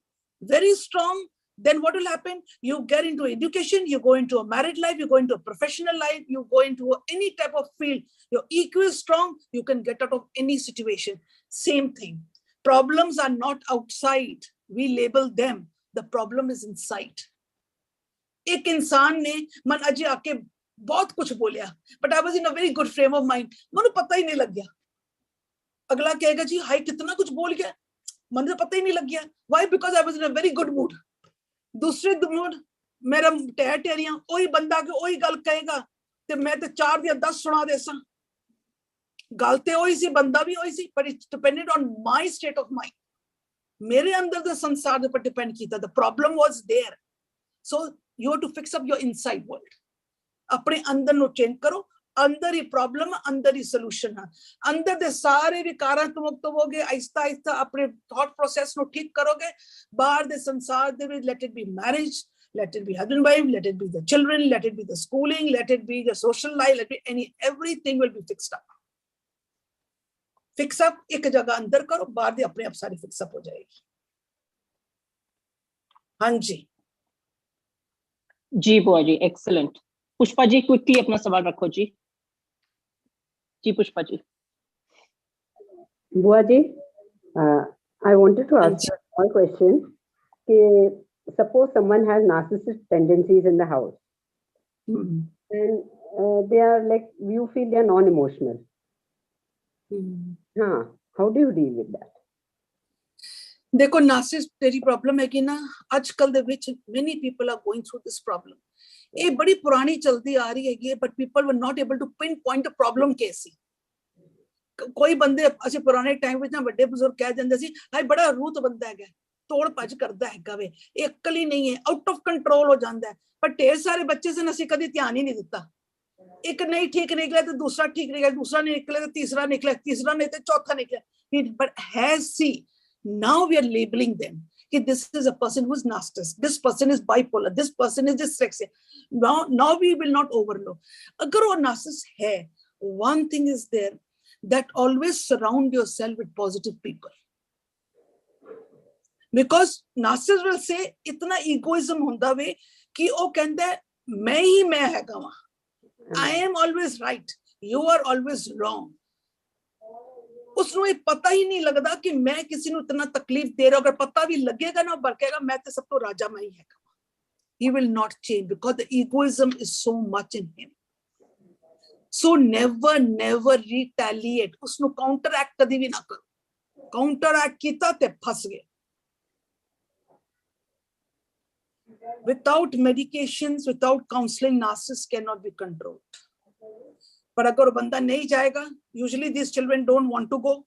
very strong then what will happen you get into education you go into a married life you go into a professional life you go into any type of field your EQ is strong you can get out of any situation same thing problems are not outside we label them the problem is inside एक इंसान ने मन अजे आके बहुत कुछ बोलिया but I was in a very good frame of mind Manu पता ही नहीं लग गया अगला कहेगा जी हाय कितना कुछ बोल गया मनु पता ही नहीं लग गया why because I was in a very good mood दूसरे मूड मेरा टेरियां वही बंदा के वही गल कहेगा ते मैं ते 4 दियां 10 सुना देसा गल ते वही सी बंदा भी वही सी पर it's depended on my state of mind मेरे अंदर दा संसार दे पर डिपेंड कीता the problem was there so you have to fix up your inside world अपने अंदर नु चेंज करो अंदर ही प्रॉब्लम अंदर ही सॉल्यूशन है अंदर दे सारे विकारां तो मुक्त होगे आहिस्ता आहिस्ता अपने थॉट प्रोसेस नु ठीक करोगे बाहर दे संसार दे विच let it be marriage let it be husband wife let it be the children let it be the schooling let it be the social life let it be everything will be fixed up fix up एक जगह अंदर करो बाहर दे अपने आप सारी fix up हो जाएगी हाँ जी जी बुआ जी excellent पुष्पा जी क्विकली अपना सवाल रखो जी पुष्पा जी बुआ जी I wanted to ask you one question suppose someone has narcissistic tendencies in the house and they are like you feel they are non-emotional how do you deal with that देखो Nazis तेरी problem है कि ना आजकल दे विच many people are going through this problem ये बड़ी पुरानी चलती आ रही है but people were not able to pinpoint the problem कैसी कोई बंदे असि पुराने टाइम विच ना बड़े बुजुर्ग कह दिंदे सी हाय बड़ा रूत बंदा है तोड़ भज करदा है वे एकल ही नहीं है आउट ऑफ कंट्रोल हो जाता है पर ढेर सारे बच्चे से असि कभी ध्यान ही नहीं दिता एक नहीं ठीक निकले तो दूसरा ठीक निकले दूसरा नहीं निकले तो तीसरा निकले तीसरा नहीं तो चौथा निकले but has see now we are labeling them कि this is a person who is narcissist, this person is bipolar, this person is dyslexia. Now we will not overlook. अगर वो narcissist है, one thing is there, that always surround yourself with positive people. Because narcissist will say इतना egoism होंदा वे कि वो कहता है मैं ही मैं है गवा. I am always right, you are always wrong. उसਨੂੰ ये पता ही नहीं लगता कि मैं किसी ਨੂੰ इतना तकलीफ दे रहा हूं. अगर पता भी लगेगा ना, बरकेगा मैं तो सब तो राजा मैं ही है. He will not change because the egoism is so much in him. So never retaliate. उसਨੂੰ counteract कभी भी ना करो. Counteract कीता ते फंस गए. Without medications, without counseling, narcissists cannot be controlled. पर अगर बंदा नहीं जाएगा, usually these children don't want to go.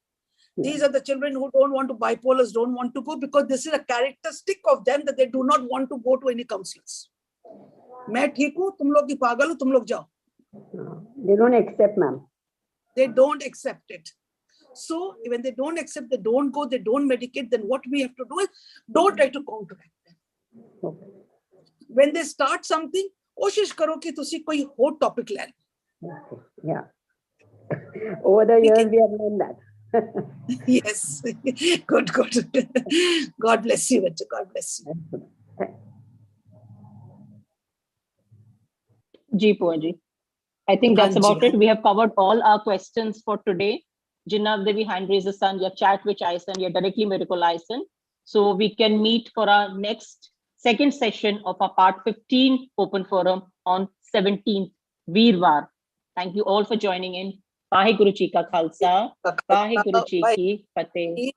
These are the children who don't want to, bipolars don't want to go, because this is a characteristic of them that they do not want to go to any counselors. मैं ठीक हूँ, तुम लोग की पागल हो, तुम लोग जाओ. They don't accept, ma'am. They don't accept it. So when they don't accept, they don't go, they don't medicate, then what we have to do is don't try to counteract them. Okay. When they start something, कोशिश करो कि तुसी कोई और topic ले. Okay. Yeah. Over the years, we have learned that. Yes. Good. God bless you, Vindri. God bless you. Ji, Bhua Ji. I think that's about it. We have covered all our questions for today. Jinnah Devi hand raises son, ya chat which I send, ya directly miracle I send. So we can meet for our next second session of our part 15 open forum on 17th Veerwar. Thank you all for joining in. Vaheguru Ji Ka Khalsa, Vaheguru Ji Ki Fateh.